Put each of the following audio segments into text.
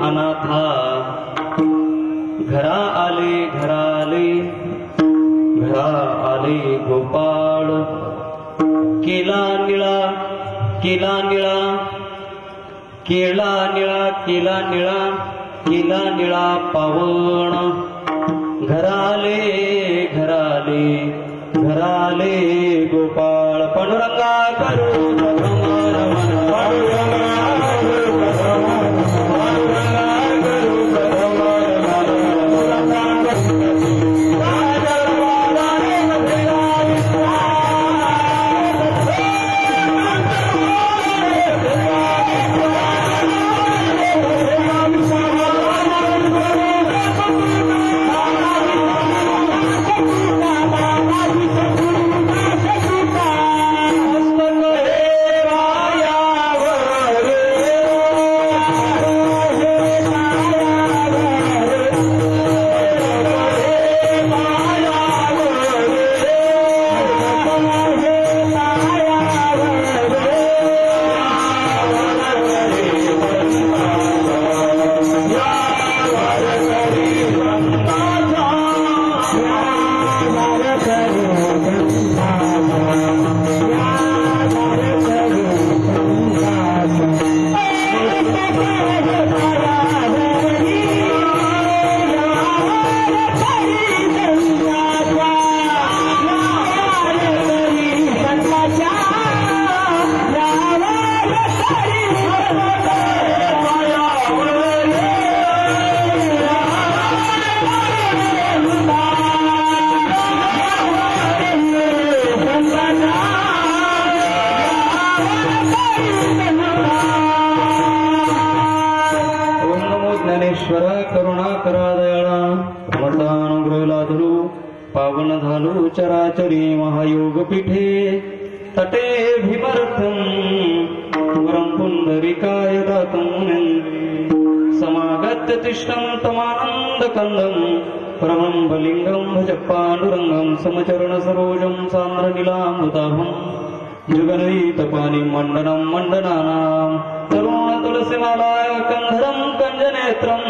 अनाथा घरा आले गोपाळ केला निळा केला निळा केला निळा केला निळा केला निळा पावण घराले गोपाळ पांडुरंगा करू Thank you. ओम नमो ज्ञानेश्वर करुणाकरा दयाळा मतानुग्रह लादरू पावन झालू चराचरी महायोग पीठे तटे भीमरथम वरं पुंडरीकाय दातं समागत्य तिष्ठं तमानंद कंदं परमंबलिंगं भज पांडुरंगं समचरण सरोजं सान्द्रनीलामृताभं जुगनयितपानि मण्डनं मण्डनानां तरुण तुलसीमालाय कंधरं कंजनेत्रं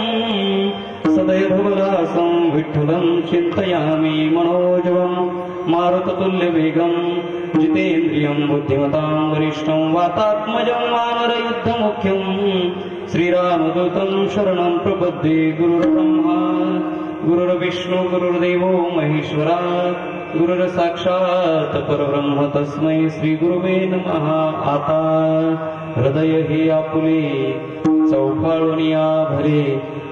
सदैवदासं विठ्ठलं चिन्तयामि मनोजवं मारुततुल्यवेगं जितेन्द्रियं बुद्धिमतां वरिष्ठं वातात्मजं वानरयुद्धमुख्यं श्रीरामदूतं शरणं प्रपद्ये गुरुर्ब्रह्मा गुरुर्विष्णु गुरुर्देवो महेश्वरा गुरुर्साक्षात् परब्रह्म तस्मै श्री गुरुवे नमः। आता हृदय हे आपुले चौफाळुनिया भरे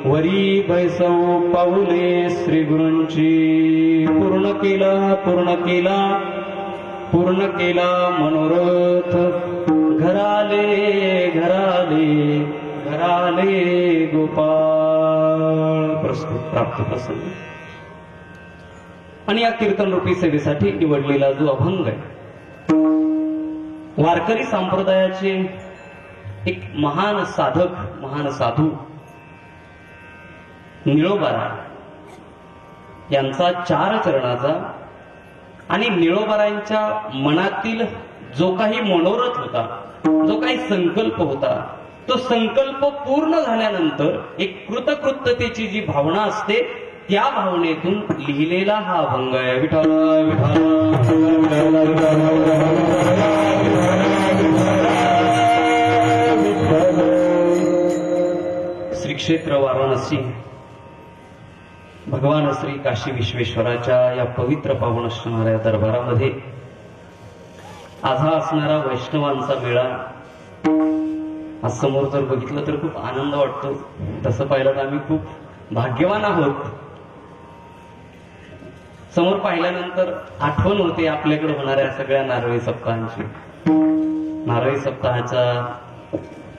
वरी बैसव पाऊले श्री गुरूंची पूर्ण केला मनोरथ घराले गोपाळ प्रस्तुत प्राप्त प्रसंग। आणि या कीर्तन रूपी सेवेसाठी निवडलेला जो अभंग आहे वारकरी संप्रदायाचे एक महान साधक महान साधू निळोबाराय यांचा 4 चरणाचा आणि निळोबारायांच्या मनातील जो काही मनोरथ होता जो काही संकल्प होता तो संकल्प पूर्ण झाल्यानंतर एक कृतकृत्यतेची जी भावना असते त्या भावनेतून लिहिलेला हा अभंग आहे। विठ्ठल श्री क्षेत्र वाराणसी भगवान श्री काशी विश्वेश्वराच्या या पवित्र पावन असणाऱ्या दरबारामध्ये आज हा असणारा वैष्णवांचा मेळा आज समोर जर बघितलं तर खूप आनंद वाटतो। तसं पाहिलं तर आम्ही खूप भाग्यवान आहोत। समोर पाहिल्यानंतर आठवण होते आपल्याकडे होणाऱ्या सगळ्या नारळी सप्ताहांची। नारळी सप्ताहाचा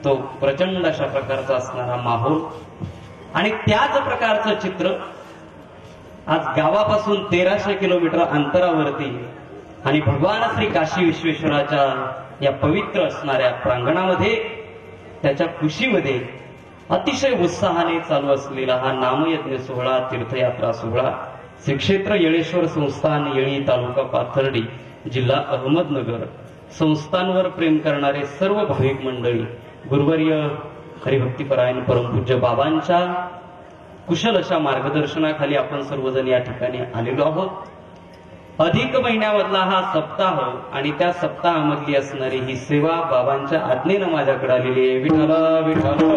तो प्रचंड अशा प्रकारचा असणारा माहोल आणि त्याच प्रकारचं चित्र आज गावापासून 1300 किलोमीटर अंतरावरती आणि भगवान श्री काशी विश्वेश्वराच्या या पवित्र असणाऱ्या प्रांगणामध्ये त्याच्या कुशीमध्ये अतिशय उत्साहाने चालू असलेला हा नामयज्ञ सोहळा तीर्थयात्रा सोहळा श्री क्षेत्र येळेश्वर संस्थान येळी तालुका पाथर्डी जिल्हा अहमदनगर संस्थांवर प्रेम करणारे सर्व भाविक मंडळी गुरुवर्य हरिभक्तीपरायण परमपूज्य बाबांच्या कुशल अशा मार्गदर्शनाखाली आपण सर्वजण या ठिकाणी आलेलो आहोत। अधिक महिन्यामधला हा सप्ताह आणि त्या सप्ताहामधली असणारी ही सेवा बाबांच्या आज्ञेनं माझ्याकडे आलेली आहे। विठ्ठला विठ्ठला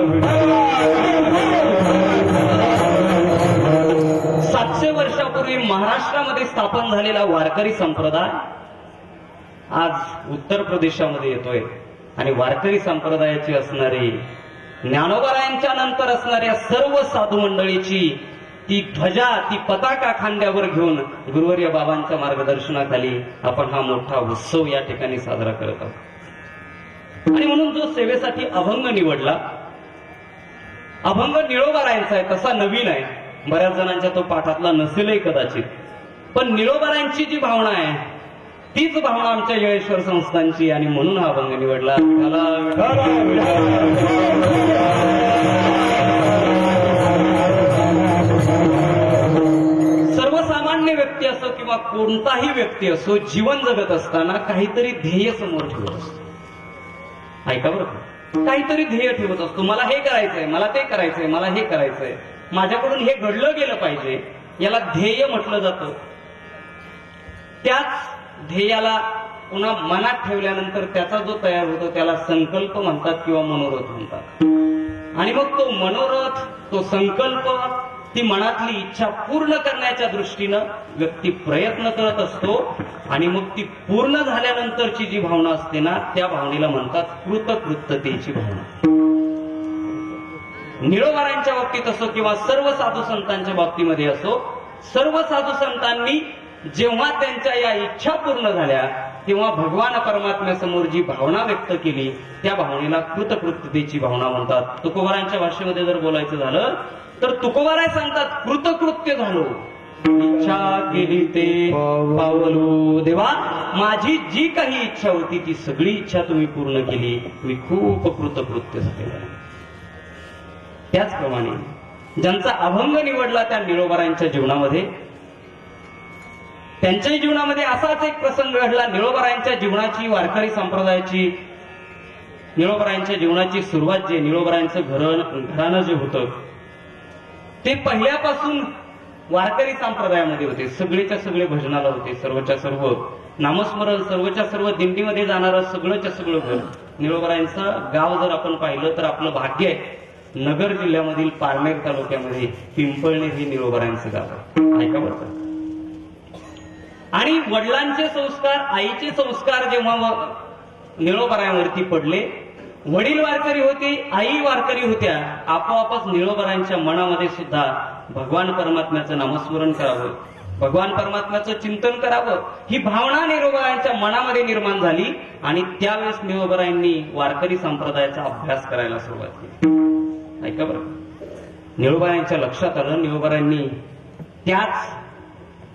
700 वर्षापूर्वी महाराष्ट्रामध्ये स्थापन झालेला वारकरी संप्रदाय आज उत्तर प्रदेशामध्ये येतोय आणि वारकरी संप्रदायाची असणारी ज्ञानोबारायांच्या नंतर असणाऱ्या सर्व साधू मंडळीची ती ध्वजा ती पताका खांद्यावर घेऊन गुरुवर्य बाबांच्या मार्गदर्शनाखाली आपण हा मोठा उत्सव या ठिकाणी साजरा करत आहोत। आणि म्हणून जो सेवेसाठी अभंग निवडला अभंग निळोबारायांचा आहे तसा नवीन आहे बऱ्याच जणांच्या तो पाठातला नसेलही कदाचित पण निळोबारायांची जी भावना आहे तीच भावना आमच्या येळेश्वर संस्थांची आणि म्हणून हा अभंग निवडला। सर्वसामान्य व्यक्ती असो किंवा कोणताही व्यक्ती असो जीवन जगत असताना काहीतरी ध्येय समोर ठेवत असतो। ऐका बरं काहीतरी ध्येय ठेवत असतो मला हे करायचंय मला ते करायचंय मला हे करायचंय माझ्याकडून हे घडलं गेलं पाहिजे याला ध्येय म्हटलं जातं। त्याच ध्येयाला पुन्हा मनात ठेवल्यानंतर त्याचा जो तयार होतो त्याला संकल्प म्हणतात किंवा मनोरथ म्हणतात। आणि मग तो मनोरथ तो संकल्प ती मनातली इच्छा पूर्ण करण्याच्या दृष्टीनं व्यक्ती प्रयत्न करत असतो आणि मग ती पूर्ण झाल्यानंतरची जी भावना असते ना त्या भावनेला म्हणतात कृतकृत्यतेची भावना। निळोबारायांच्या बाबतीत असो किंवा सर्व साधू संतांच्या बाबतीमध्ये असो सर्व साधू संतांनी जेव्हा त्यांच्या या इच्छा पूर्ण झाल्या किंवा भगवान परमात्म्यासमोर जी भावना व्यक्त केली त्या भावनेला कृतकृत्यतेची भावना म्हणतात. तुकोबारांच्या भाषेमध्ये जर बोलायचं झालं तर तुकोबाराय सांगतात, कृतकृत्य झालो, इच्छा केली ते पावलो. देवा, माझी जी काही इच्छा होती ती सगळी इच्छा तुम्ही पूर्ण केली, मी खूप कृतकृत्य झालेला. त्याचप्रमाणे ज्यांचा अभंग निवडला त्या निळोबारांच्या जीवनामध्ये, त्यांच्याही जीवनामध्ये असाच एक प्रसंग घडला. निळोबारांच्या जीवनाची, वारकरी संप्रदायाची, निळोबारांच्या जीवनाची सुरुवात जे निळोबारांचं घराणं जे होतं ते पहिल्यापासून वारकरी संप्रदायामध्ये होते. सगळेच्या सगळे भजनाला होते, सर्वच्या सर्व नामस्मरण, सर्वच्या सर्व दिंडीमध्ये जाणारं सगळंच्या सगळं घर. निळोबारांचं गाव जर आपण पाहिलं तर आपलं भाग्य आहे. नगर जिल्ह्यामधील पारनेर तालुक्यामध्ये पिंपळनेर हे निळोबारांचं गाव आहे. ऐका बरं. आणि वडिलांचे संस्कार, आईचे संस्कार जेव्हा निळोबारायांवरती पडले, वडील वारकरी होते, आई वारकरी होत्या, आपोआपच निळोबारांच्या मनामध्ये सुद्धा भगवान परमात्म्याचं नामस्मरण करावं, भगवान परमात्म्याचं चिंतन करावं ही भावना निळोबारांच्या मनामध्ये निर्माण झाली. आणि त्यावेळेस निळोबारायांनी वारकरी संप्रदायाचा अभ्यास करायला सुरुवात केली. ऐका बरं. निळोबारांच्या लक्षात आलं, निळोबारांनी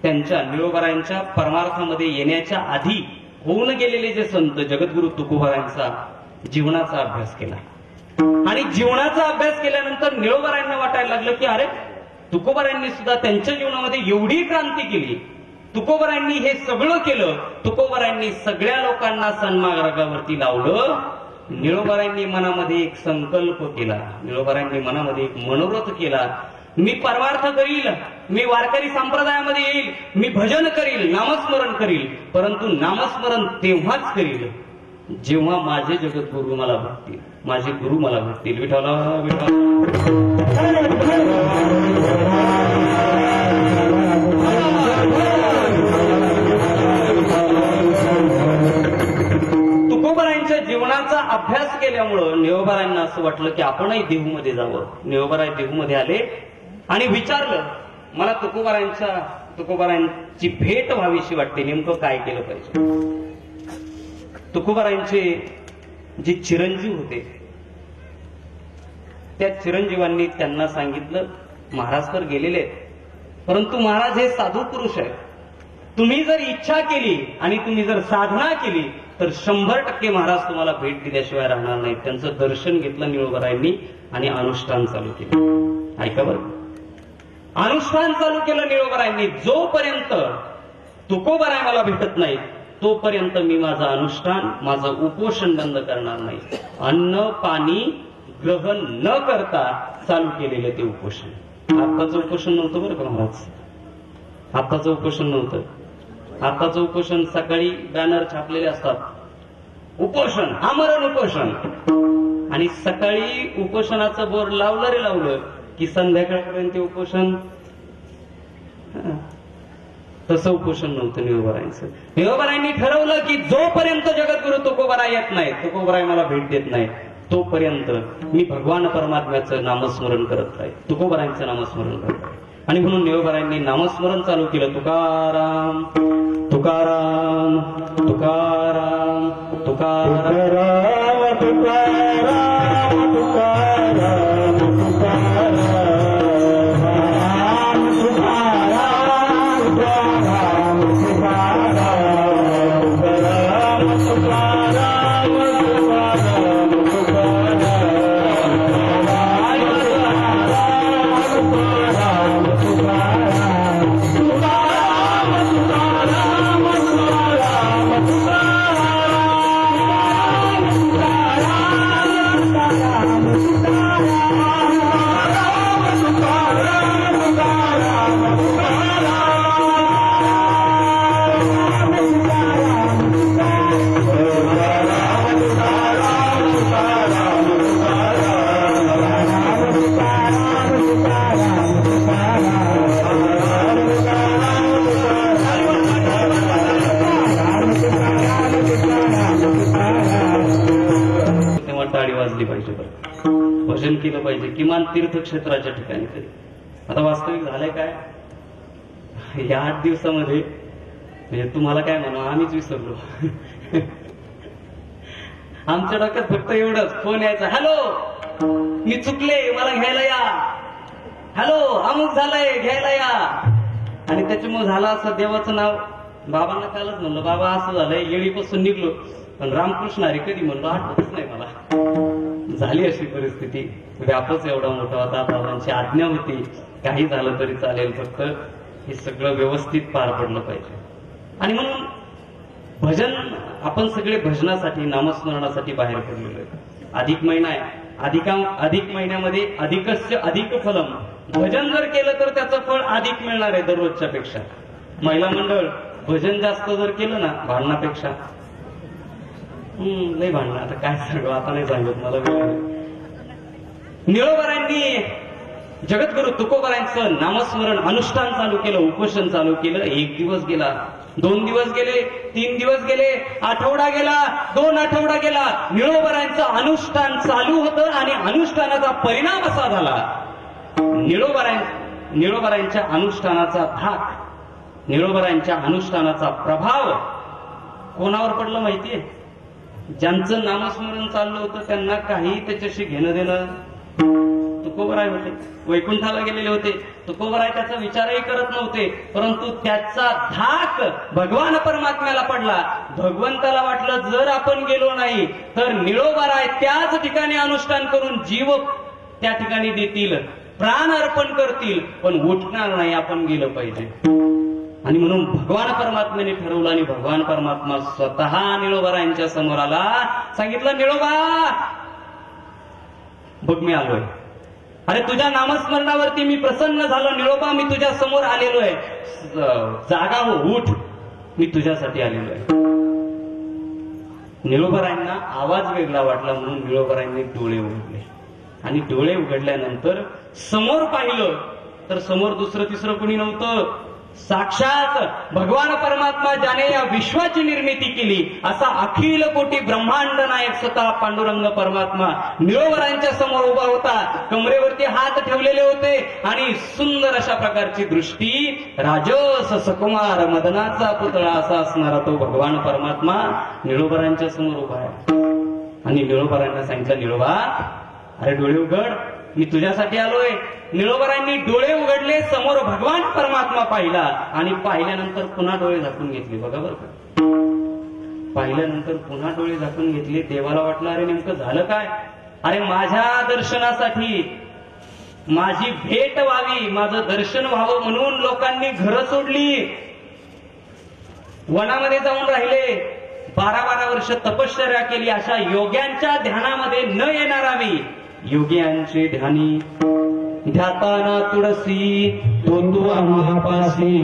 त्यांच्या निळोबारांच्या परमार्थामध्ये येण्याच्या आधी होऊन गेलेले जे संत जगद्गुरु तुकोबारांचा जीवनाचा अभ्यास केला. आणि जीवनाचा अभ्यास केल्यानंतर निळोबारांना वाटायला लागलं की अरे, तुकोबारांनी सुद्धा त्यांच्या जीवनामध्ये एवढी क्रांती केली, तुकोबारांनी हे सगळं केलं, तुकोबारांनी सगळ्या लोकांना सन्मार्गावरती लावलं. निळोबारांनी मनामध्ये एक संकल्प केला, निळोबारांनी मनामध्ये एक मनोरथ केला, मी परमार्थ करील, मी वारकरी संप्रदायामध्ये येईल, मी भजन करील, नामस्मरण करील, परंतु नामस्मरण तेव्हाच करील जेव्हा माझे जगद्गुरु मला भेटतील, माझे गुरु मला भेटतील. विठ्ठला तुकोबारांच्या जीवनाचा अभ्यास केल्यामुळं निळोबारांना असं वाटलं की आपणही देहूमध्ये जावं. निळोबाराय देहूमध्ये आले आणि विचारलं, मला तुकोबारांची भेट व्हावीशी वाटते, नेमकं काय केलं पाहिजे. तुकोबारांचे जे चिरंजीव होते त्या चिरंजीवांनी त्यांना सांगितलं, महाराज तर गेलेले आहेत, परंतु महाराज हे साधू पुरुष आहेत, तुम्ही जर इच्छा केली आणि तुम्ही जर साधना केली तर 100% महाराज तुम्हाला भेट दिल्याशिवाय राहणार नाहीत. त्यांचं दर्शन घेतलं निळोबारायांनी आणि अनुष्ठान चालू केलं. ऐका बरं. अनुष्ठान चालू केलं निळोबारायांनी. जोपर्यंत तुकोबाराय मला भेटत नाही तोपर्यंत मी माझं अनुष्ठान, माझं उपोषण बंद करणार नाही. अन्न पाणी ग्रहण न करता चालू केलेलं ते उपोषण. आत्ताचं उपोषण नव्हतं बरं का महाराज, आत्ताचं उपोषण नव्हतं. आत्ताचं उपोषण सकाळी बॅनर छापलेले असतात, उपोषण, आमरण उपोषण, आणि सकाळी उपोषणाचं बोर्ड लावलं रे लावलं की संध्याकाळपर्यंत उपोषण. तसं उपोषण नव्हतं निळोबारायांचं. निळोबारायांनी ठरवलं की जोपर्यंत जगद्गुरु तुकोबाराय येत नाही, तुकोबाराय मला भेट देत नाही, तोपर्यंत मी भगवान परमात्म्याचं नामस्मरण करत आहे, तुकोबारायांचं नामस्मरण करत आहे. आणि म्हणून निळोबारायांनी नामस्मरण चालू केलं. तुकाराम तुकाराम तुकाराम तुकाराम तुकाराम तुकाराम भजन केलं पाहिजे, किमान तीर्थक्षेत्राच्या ठिकाणी तरी. आता वास्तविक झालंय काय, या 8 दिवसामध्ये म्हणजे तुम्हाला काय म्हणू, आम्हीच विसरलो. आमच्या डोक्यात फक्त एवढंच, फोन यायचा, हॅलो मी चुकले मला घ्यायला या, हॅलो अमुक झालंय घ्यायला या. आणि त्याच्यामुळे झालं असं देवाचं नाव. बाबांना कालच म्हणलं, बाबा असं झालंय, येळीपासून निघलो पण रामकृष्ण हरी कधी म्हणलो आठवतच नाही मला. झाली अशी परिस्थिती. व्यापच एवढा मोठा होता, बाबांची आज्ञा होती काही झालं तरी चालेल, फक्त हे सगळं व्यवस्थित पार पडलं पाहिजे. आणि म्हणून भजन, आपण सगळे भजनासाठी नामस्मरणासाठी बाहेर पडलेलो आहे. अधिक महिना आहे, अधिक महिन्यामध्ये अधिकस्य अधिक फलम. भजन जर केलं तर त्याचं फळ अधिक मिळणार आहे दररोजच्या पेक्षा. महिला मंडळ भजन जास्त जर केलं ना भांडणापेक्षा, लय भांडणं, आता काय सांगू, आता नाही सांगत मला वेळ. निळोबारांनी जगद्गुरु तुकोबारांचं नामस्मरण अनुष्ठान चालू केलं, उपोषण चालू केलं. 1 दिवस गेला, 2 दिवस गेले, 3 दिवस गेले, आठवडा गेला, 2 आठवडा गेला. निळोबारांचं अनुष्ठान चालू होतं आणि अनुष्ठानाचा परिणाम असा झाला, निळोबारांच्या अनुष्ठानाचा धाक, निळोबारांच्या अनुष्ठानाचा प्रभाव कोणावर पडलं माहितीये? ज्यांचं नामस्मरण चाललं होतं त्यांना काही त्याच्याशी घेणं देणं. तुकोबराय होते, वैकुंठाला गेलेले होते, तुकोबराय त्याचा विचारही करत नव्हते, परंतु त्याचा धाक भगवान परमात्म्याला पडला. भगवंताला वाटलं जर आपण गेलो नाही तर निळोबाराय त्याच ठिकाणी अनुष्ठान करून जीव त्या ठिकाणी देतील, प्राण अर्पण करतील, पण उठणार नाही, आपण गेलं पाहिजे. आणि म्हणून भगवान परमात्म्याने ठरवलं आणि भगवान परमात्मा स्वतः निळोबारायांच्या समोर आला, सांगितलं, निळोबा बघ मी आलोय, अरे तुझ्या नामस्मरणावरती मी प्रसन्न झालो, निळोबा मी तुझ्या समोर आलेलो आहे, जागा हो, उठ, मी तुझ्यासाठी आलेलो आहे. निळोबारायांना आवाज वेगळा वाटला म्हणून निळोबारायांनी डोळे उघडले. आणि डोळे उघडल्यानंतर समोर पाहिलं तर समोर दुसरं तिसरं कोणी नव्हतं, साक्षात भगवान परमात्मा ज्याने या विश्वाची निर्मिती केली असा अखिल कोटी ब्रह्मांड नायक स्वतः पांडुरंग परमात्मा निळोबारांच्या समोर उभा होता. कमरेवरती हात ठेवलेले होते आणि सुंदर अशा प्रकारची दृष्टी, राजस सकुमार मदनाचा पुतळा असा असणारा तो भगवान परमात्मा निळोबारांच्या समोर उभा आहे. आणि निळोबारांना सांगितलं, निळोबा अरे डोळे उघड, मी तुझ्यासाठी आलोय. निळोबारांनी डोळे उघडले, समोर भगवान परमात्मा पाहिला आणि पाहिल्यानंतर पुन्हा डोळे झाकून घेतले. बघा बरं का, पाहिल्यानंतर पुन्हा डोळे झाकून घेतले. देवाला वाटलं अरे नेमकं झालं काय, अरे माझ्या दर्शनासाठी, माझी भेट व्हावी, माझं दर्शन व्हावं म्हणून लोकांनी घरं सोडली, वनामध्ये जाऊन राहिले, 12-12 वर्ष तपश्चर्या केली. अशा योग्यांच्या ध्यानामध्ये न येणार आम्ही, योग्यांचे ध्यानी ध्याताना तुळसी तो तू आम्हापाशी.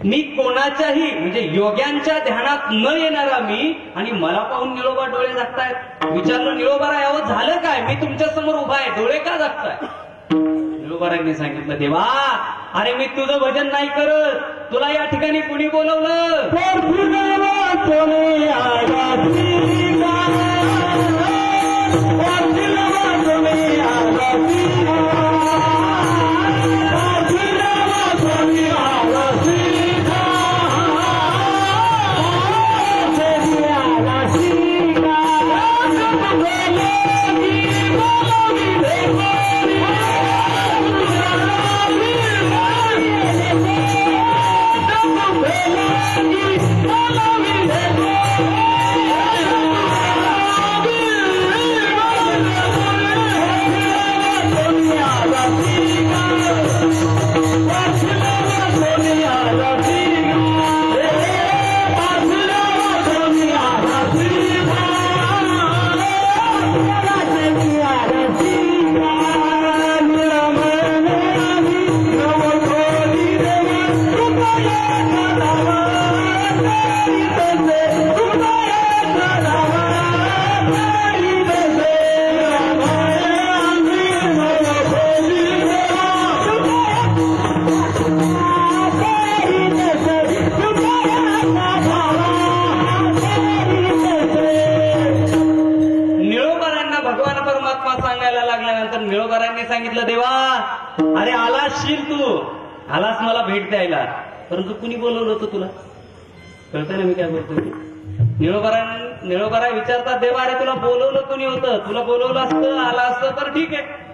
मी कोणाच्याही म्हणजे योग्यांच्या ध्यानात न येणारा मी, आणि मला पाहून निळोबा डोळे झाकतायत. विचारलं, निळोबाराय अहो झालं काय, मी तुमच्या समोर उभा आहे, डोळे का झाकताय? निळोबारायांनी सांगितलं, देवा अरे मी तुझं भजन नाही करत, तुला या ठिकाणी कुणी बोलवलं? निळोबारांनी सांगितलं, देवा अरे आलासशील तू, आलास मला भेट द्यायला, परंतु कुणी बोलवलं होतं तुला? कळतंय ना मी काय बोलतोय? निळोबाराय विचारतात, देवा अरे तुला बोलवलं कुणी होतं? तुला बोलवलं असतं, आला असतं तर ठीक आहे.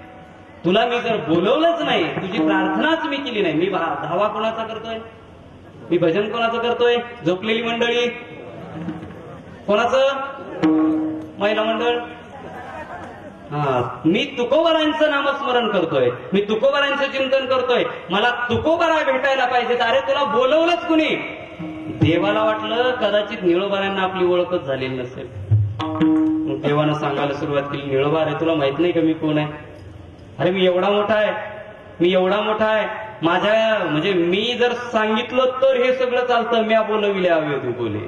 तुला मी जर बोलवलंच नाही, तुझी प्रार्थनाच मी केली नाही, मी धावा कोणाचा करतोय? मी भजन कोणाचं करतोय? झोपलेली मंडळी कोणाचं? महिला मंडळ. मी तुकोबारायांचं नामस्मरण करतोय, मी तुकोबारायांचं चिंतन करतोय. मला तुकोबाराय भेटायला पाहिजे. अरे तुला बोलवलंच कुणी? देवाला वाटलं कदाचित निळोबारायांना आपली ओळखच झालेली नसेल. मग देवानं सांगायला सुरुवात केली, निळोबा अरे तुला माहित नाही का मी कोण आहे? अरे मी एवढा मोठा आहे, मी एवढा मोठा आहे. माझ्या म्हणजे मी जर सांगितलं तर हे सगळं चालतं. म्या बोलविल्या तू बोले,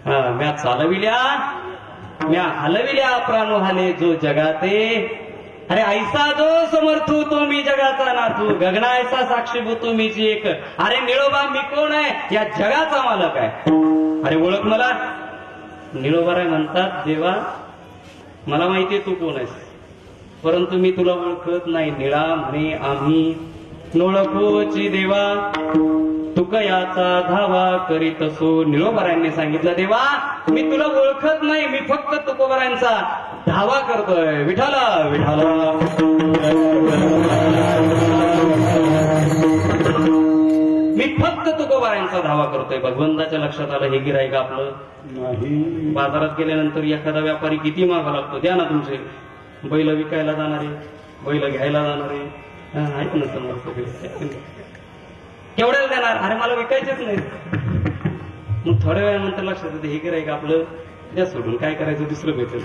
म्या चालविल्या, म्या हलविल्या प्राणो हाले जो जगाते. अरे ऐसा जो समर्थू तो मी जगाचा नाथू, गगना ऐसा साक्षीभूतो मीची एक. अरे निळोबा मी कोण आहे? या जगाचा मालक आहे. अरे ओळख मला. निळोबाराय म्हणतात, देवा मला माहितीये तू कोण आहेस, परंतु मी तुला ओळखत नाही. निळा म्हणे आम्ही नोळखोची देवा, तुक याचा धावा करीत असो. निळोबारायांनी सांगितलं, देवा मी तुला ओळखत नाही, मी फक्त तुकोबारायांचा धावा करतोय. विठाला विठाला. मी फक्त तुकोबारायांचा धावा करतोय. भगवंताच्या लक्षात आलं हे गिऱ्हाईक आपलं नाही. बाजारात गेल्यानंतर एखादा व्यापारी किती मागा लागतो, द्या ना तुमचे. बैल विकायला जाणारे, बैल घ्यायला जाणारे आहेत ना समोर, केवढ्याला देणार? अरे मला विकायचेच नाही. मग थोड्या वेळानंतर लक्षात येतं हे गिऱ्हाईक आपलं द्या सोडून, काय करायचं दुसरं भेटेल.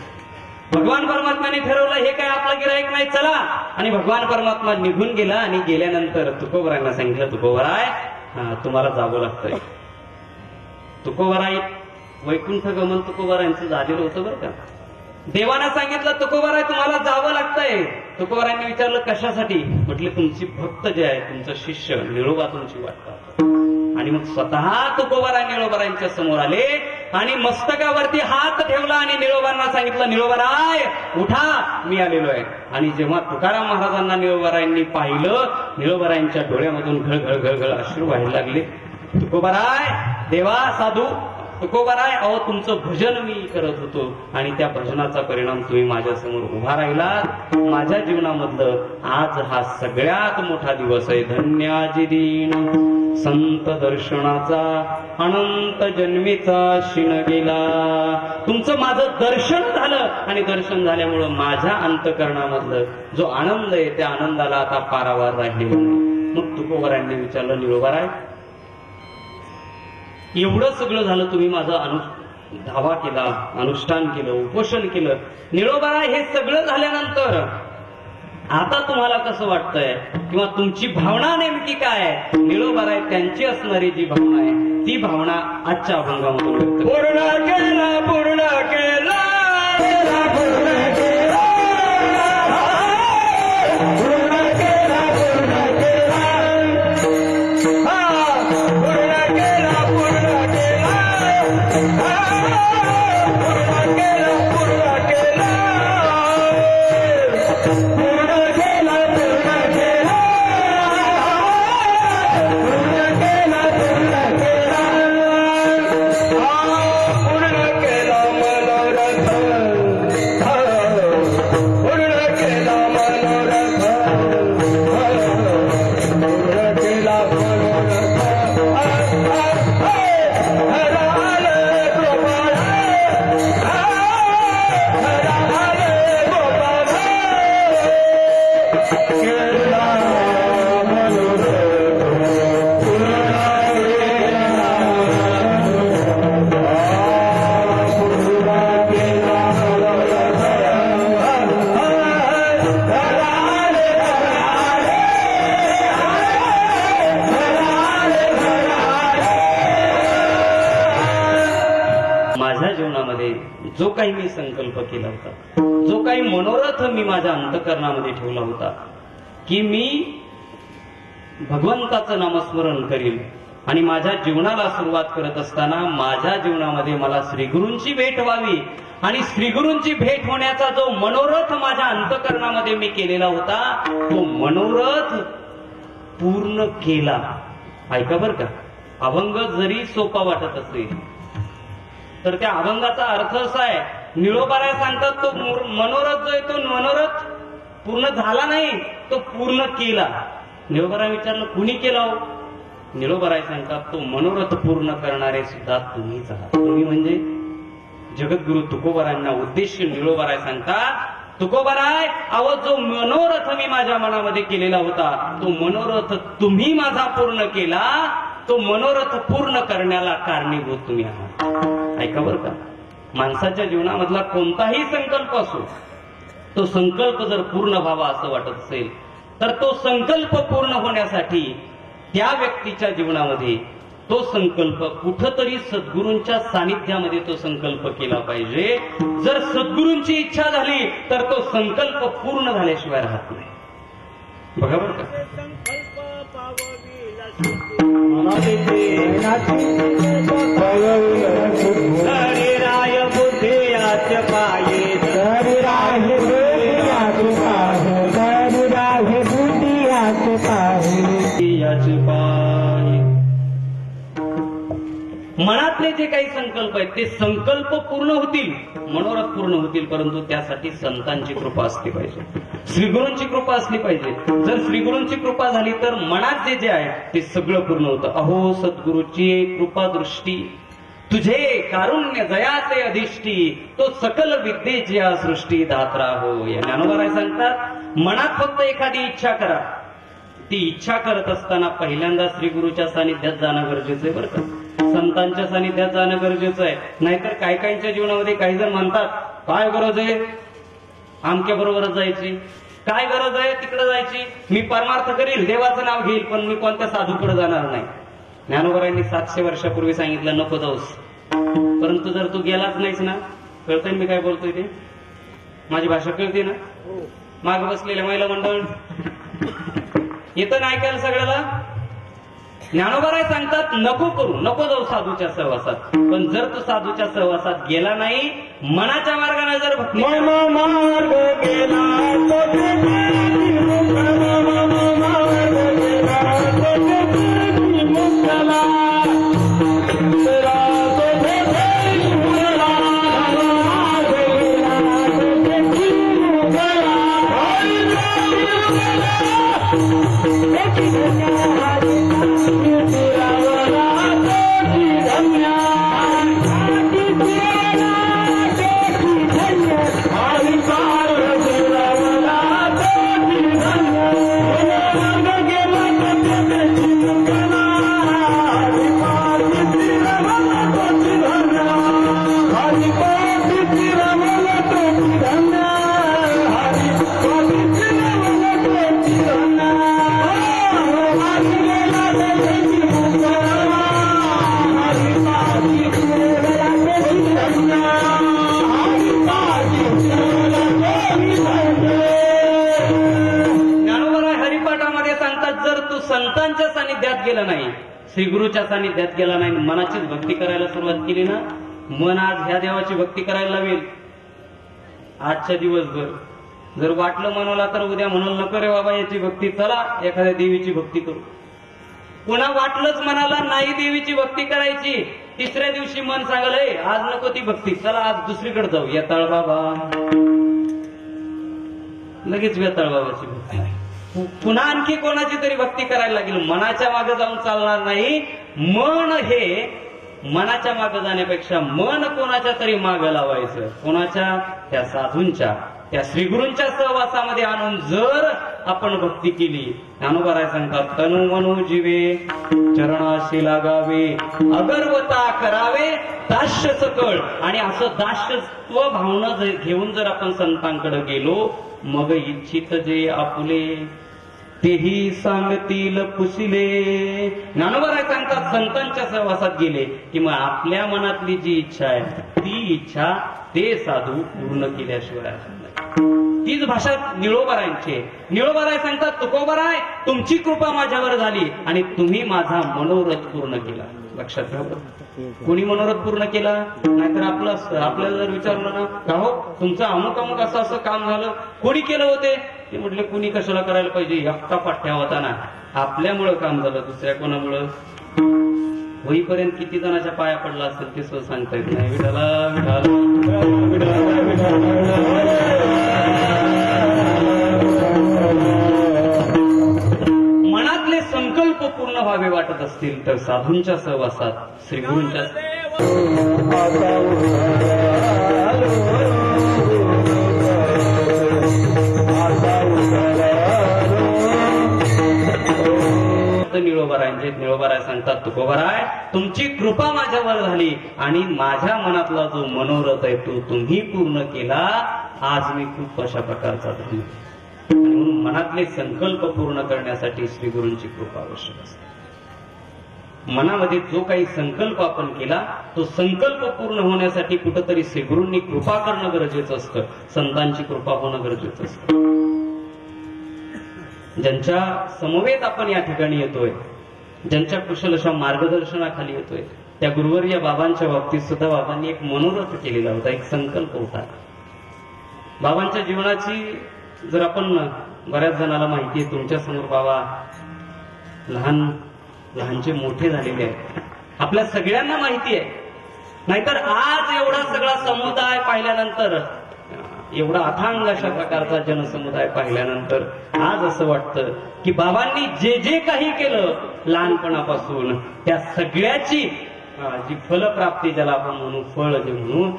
भगवान परमात्म्याने ठरवलं हे काय आपलं गिऱ्हाईक नाही, चला. आणि भगवान परमात्मा निघून गेला. आणि गेल्यानंतर तुकोबारायांना सांगितलं, तुकोबाराय तुम्हाला जावं लागतंय. तुकोबाराय वैकुंठ गमन तुकोबारायांचं झालेलं होतं बरं का. देवानं सांगितलं तुकोबाराय तुम्हाला जावं लागतंय. तुकोबारायांनी विचारलं कशासाठी? म्हटले तुमची भक्त जे आहे, तुमचं शिष्य निळोबा तुमची वाट पाहतो. आणि मग स्वतः तुकोबाराय निळोबारायांच्या समोर आले आणि मस्तकावरती हात ठेवला आणि निळोबांना सांगितलं, निळोबाराय उठा, मी आलेलो आहे. आणि जेव्हा तुकाराम महाराजांना निळोबारायांनी पाहिलं, निळोबारायांच्या डोळ्यामधून घळघळ घळघळ अश्रू व्हायला लागले. तुकोबाराय, देवा साधू तुकोबाराय, अहो तुमचं भजन मी करत होतो आणि त्या भजनाचा परिणाम तुम्ही माझ्यासमोर उभा राहिला. माझ्या जीवनामधलं आज हा सगळ्यात मोठा दिवस आहे. धन्याजी दिन संत दर्शनाचा अनंत जन्मीचा शिण गेला. तुमचं माझं दर्शन झालं आणि दर्शन झाल्यामुळं माझ्या अंतकरणामधलं जो आनंद आहे त्या आनंदाला आता पारावार राहिलेला नाही. मग तुकोबारायांनी विचारलं, निळोबाराय एवढं सगळं झालं, तुम्ही माझं धावा केला, अनुष्ठान केलं, उपोषण केलं. निळोबाराय हे सगळं झाल्यानंतर आता तुम्हाला कसं वाटतंय किंवा तुमची भावना नेमकी काय आहे? निळोबाराय त्यांची असणारी जी भावना आहे ती भावना आजच्या अभंगामधून व्यक्त पूर्ण केला, पूर्ण केला, पूर्ण केला, पूर्ण केला, पूर्ण केला, पूर्ण केला, पूर्ण केला, पूर्ण केला, पूर्ण केला, जो काही मी संकल्प केला होता, जो काही मनोरथ मी माझ्या अंतकरणामध्ये ठेवला होता की मी भगवंताचं नामस्मरण करीन आणि माझ्या जीवनाला सुरुवात करत असताना माझ्या जीवनामध्ये मला श्रीगुरूंची भेट व्हावी आणि श्रीगुरूंची भेट होण्याचा जो मनोरथ माझ्या अंतकरणामध्ये मी केलेला होता तो मनोरथ पूर्ण केला. ऐका बरं का, अभंग जरी सोपा वाटत असेल तर त्या अभंगाचा अर्थ असा आहे, निळोबाराय सांगतात तो मनोरथ जो आहे तो मनोरथ पूर्ण झाला नाही, तो पूर्ण केला. निळोबाराय विचारलं कुणी केला हो? निळोबाराय सांगतात तो मनोरथ पूर्ण करणारे सुद्धा तुम्हीच आहात. तुम्ही म्हणजे जगद्गुरु तुकोबारायांना उद्देश निळोबाराय सांगतात, तुकोबाराय अहो जो मनोरथ मी माझ्या मनामध्ये केलेला होता तो मनोरथ तुम्ही माझा पूर्ण केला, तो मनोरथ पूर्ण करण्याला कारणीभूत तुम्ही आहात. ऐका बरं का, माणसाच्या जीवनामधला कोणताही संकल्प असो, तो संकल्प जर पूर्ण व्हावा असं वाटत असेल तर तो संकल्प पूर्ण होण्यासाठी त्या व्यक्तीच्या जीवनामध्ये तो संकल्प कुठंतरी सद्गुरूंच्या सानिध्यामध्ये तो संकल्प केला पाहिजे. जर सद्गुरूंची इच्छा झाली तर तो संकल्प पूर्ण झाल्याशिवाय राहत नाही. बघा बरं का, हरिराय बुद्धियाच पाये, हरिराय बुद्धियाच पाये, हरिराय बुद्धियाच पाये. मनातले जे काही संकल्प आहेत ते संकल्प पूर्ण होतील, मनोरथ पूर्ण होतील, परंतु त्यासाठी संतांची कृपा असली पाहिजे, श्रीगुरूंची कृपा असली पाहिजे. जर श्रीगुरूंची कृपा झाली तर मनात जे जे आहे ते सगळं पूर्ण होतं. अहो सद्गुरूची कृपा दृष्टी, तुझे कारुण्य दयाचे अधिष्ठी, तो सकल विद्येची या सृष्टी दात्रा हो. या ज्ञानोबाराय सांगतात मनात फक्त एखादी इच्छा करा. ती इच्छा करत असताना पहिल्यांदा श्रीगुरूच्या सानिध्यात जाणं गरजेचं आहे बरं का, संतांच्या सानिध्यात जाणं गरजेचं आहे. नाहीतर काही काहींच्या जीवनामध्ये काही जण म्हणतात काय गरज आहे आमच्या बरोबरच जायची, काय गरज आहे तिकडे जायची, मी परमार्थ करील देवाचं नाव घेईल पण मी कोणत्या साधूकडे जाणार नाही. ज्ञानोबारायांनी 700 वर्षापूर्वी सांगितलं नको जाऊस, परंतु जर तू गेलाच नाहीस ना, कळतंय मी काय बोलतोय ते, माझी भाषा कळते ना, माग बसलेल्या महिला मंडळ येतं ना ऐकायला सगळ्याला. ज्ञानोबाराय सांगतात नको करू, नको जाऊ साधूच्या सहवासात, पण जर तू साधूच्या सहवासात गेला नाही, मनाच्या मार्गाने जर भक्ती मार्ग गेला संतांच्या सानिध्यात गेला नाही, श्रीगुरूच्या सानिध्यात गेला नाही, मनाचीच भक्ती करायला सुरुवात केली ना, मन आज ह्या देवाची भक्ती करायला लावेल. आजच्या दिवसभर जर वाटलं मनाला तर उद्या म्हणाल नको रे बाबा याची भक्ती, चला एखाद्या देवीची भक्ती करू. पुन्हा वाटलंच मनाला नाही देवीची भक्ती करायची, तिसऱ्या दिवशी मन सांगलंय आज नको ती भक्ती, चला आज दुसरीकडे जाऊ, येताळ बाबा, लगेच येताळ बाबाची भक्ती. पुन्हा आणखी कोणाची तरी भक्ती करायला लागेल. मनाच्या मागे जाऊन चालणार नाही. मन हे मनाच्या मागे जाण्यापेक्षा मन कोणाच्या तरी मागे लावायचं, कोणाच्या, त्या साधूंच्या, त्या श्रीगुरूंच्या सहवासामध्ये आणून जर आपण भक्ती केली, ज्ञानोबाराय सांगतात तनु मनो जीवे चरणाशी लागावे, अगर्वता करावे दास्य सकळ. आणि असं दास्यत्व भावना घेऊन जर आपण संतांकडे गेलो, मग इच्छित जे आपुले तेही सांगतील पुसिले. ज्ञानोबाराय सांगतात संतांच्या सहवासात गेले की मग आपल्या मनातली जी इच्छा आहे ती इच्छा ते साधू पूर्ण केल्याशिवाय तीच भाषा निळोबारायांची. निळोबाराय सांगतात तुकोबाराय तुमची कृपा माझ्यावर झाली आणि तुम्ही माझा मनोरथ पूर्ण केला. लक्षात घ्या, कोणी मनोरथ पूर्ण केला? नाहीतर आपल्याला जर विचारलं ना का हो तुमचं अमुक अमुक असं असं काम झालं, कोणी केलं होते? ते म्हटले कुणी कशाला करायला पाहिजे, एकटा पाठ्या होता ना, आपल्यामुळं काम झालं, दुसऱ्या कोणामुळं? होईपर्यंत किती जणांच्या पाया पडला असेल ते सुद्धा सांगता येत नाही. विठाला विठाला मनातले संकल्प पूर्ण व्हावे वाटत असतील तर साधूंच्या सहवासात श्रीगुरूंच्या निळोबारायांचे निळोबाराय सांगतात, तुकोबाराय तुमची कृपा माझ्यावर झाली आणि माझ्या मनातला जो मनोरथ आहे तो तुम्ही पूर्ण केला. आज मी खूप अशा प्रकारचा धर्म म्हणून मनातले संकल्प पूर्ण करण्यासाठी श्री गुरूंची कृपा आवश्यक असते. मनामध्ये जो काही संकल्प आपण केला तो संकल्प पूर्ण होण्यासाठी कुठंतरी श्री गुरूंनी कृपा करणं गरजेचं असतं. संतांची कृपा होणं गरजेचं असतं. ज्यांच्या समवेत आपण या ठिकाणी येतोय, ज्यांच्या कुशल अशा मार्गदर्शनाखाली येतोय, त्या गुरुवर्य बाबांच्या बाबतीत सुद्धा बाबांनी एक मनोरथ केलेला होता, एक संकल्प होता. बाबांच्या जीवनाची जर आपण बऱ्याच जणांना माहिती आहे, तुमच्या समोर बाबा लहानचे मोठे झालेले आहेत, आपल्या सगळ्यांना माहिती आहे. नाहीतर आज एवढा सगळा समुदाय पाहिल्यानंतर, एवढा अथांग अशा प्रकारचा जनसमुदाय पाहिल्यानंतर आज असं वाटतं की बाबांनी जे जे काही केलं लहानपणापासून त्या सगळ्याची जी फलप्राप्ती ज्याला आपण म्हणू, फळ जे म्हणू,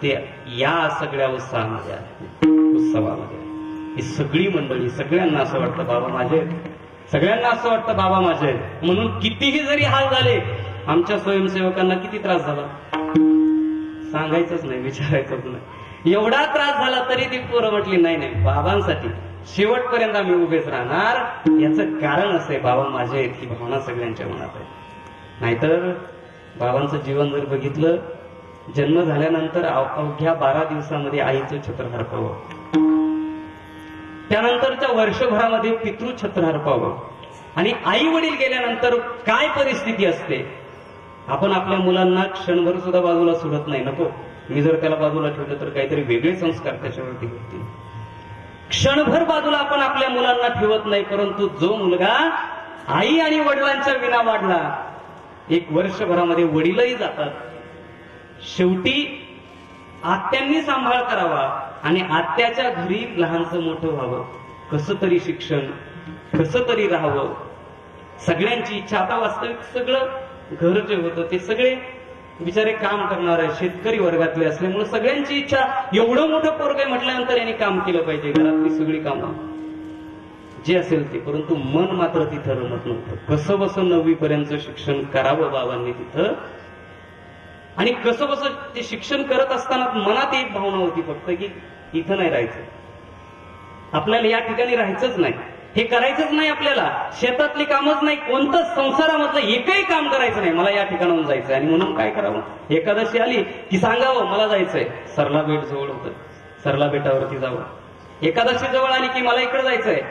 ते या सगळ्या उत्साहामध्ये आहे, उत्सवामध्ये. ही सगळी मंडळी, सगळ्यांना असं वाटतं बाबा माझे, सगळ्यांना असं वाटतं बाबा माझे. म्हणून कितीही जरी हाल झाले, आमच्या स्वयंसेवकांना किती त्रास झाला सांगायचंच नाही, विचारायचंच नाही. एवढा त्रास झाला तरी ती पोरं म्हटली नाही नाही बाबांसाठी शेवटपर्यंत आम्ही उभेच राहणार. याचं कारण असं आहे, बाबा माझे आहेत ही भावना सगळ्यांच्या मनात आहे. नाहीतर बाबांचं जीवन जर बघितलं, जन्म झाल्यानंतर अवघ्या 12 दिवसामध्ये आईचं छत्र हरपावं, त्यानंतरच्या वर्षभरामध्ये पितृ छत्र हरपावं, आणि आई वडील गेल्यानंतर काय परिस्थिती असते. आपण आपल्या मुलांना क्षणभर सुद्धा बाजूला सोडत नाही. नको, मी जर त्याला बाजूला ठेवलं तर काहीतरी वेगळे संस्कार त्याच्यावरती होतील. क्षणभर बाजूला आपण आपल्या मुलांना ठेवत नाही. परंतु जो मुलगा आई आणि वडिलांच्या विना वाढला, एक वर्षभरामध्ये वडीलही जातात. शेवटी आत्यांनी सांभाळ करावा आणि आत्याच्या घरी लहानचं मोठं व्हावं, कसं तरी शिक्षण, कसं तरी राहावं, सगळ्यांची इच्छा. आता वास्तविक सगळं घर जे होतं ते सगळे बिचारे काम करणारे शेतकरी वर्गातले असल्यामुळे सगळ्यांची इच्छा, एवढं मोठं पोरगं म्हटल्यानंतर यांनी काम केलं पाहिजे, घरातली सगळी कामं जे असेल ते. परंतु मन मात्र तिथं रमत नव्हतं. कसं बसं 9वी पर्यंत शिक्षण करावं बाबांनी तिथं, आणि कसं बसं ते शिक्षण करत असताना मनात एक भावना होती फक्त की इथं नाही राहायचं, आपल्याला या ठिकाणी राहायचंच नाही, हे करायचंच नाही, आपल्याला शेतातली कामच नाही, कोणतंच संसारामधलं एकही काम करायचं नाही, मला या ठिकाणाहून जायचंय. आणि म्हणून काय करावं, एकादशी आली की सांगावं मला जायचंय, सरला बेट जवळ होतं, सरला बेटावरती जावं. एकादशी जवळ आली की मला इकडे जायचंय,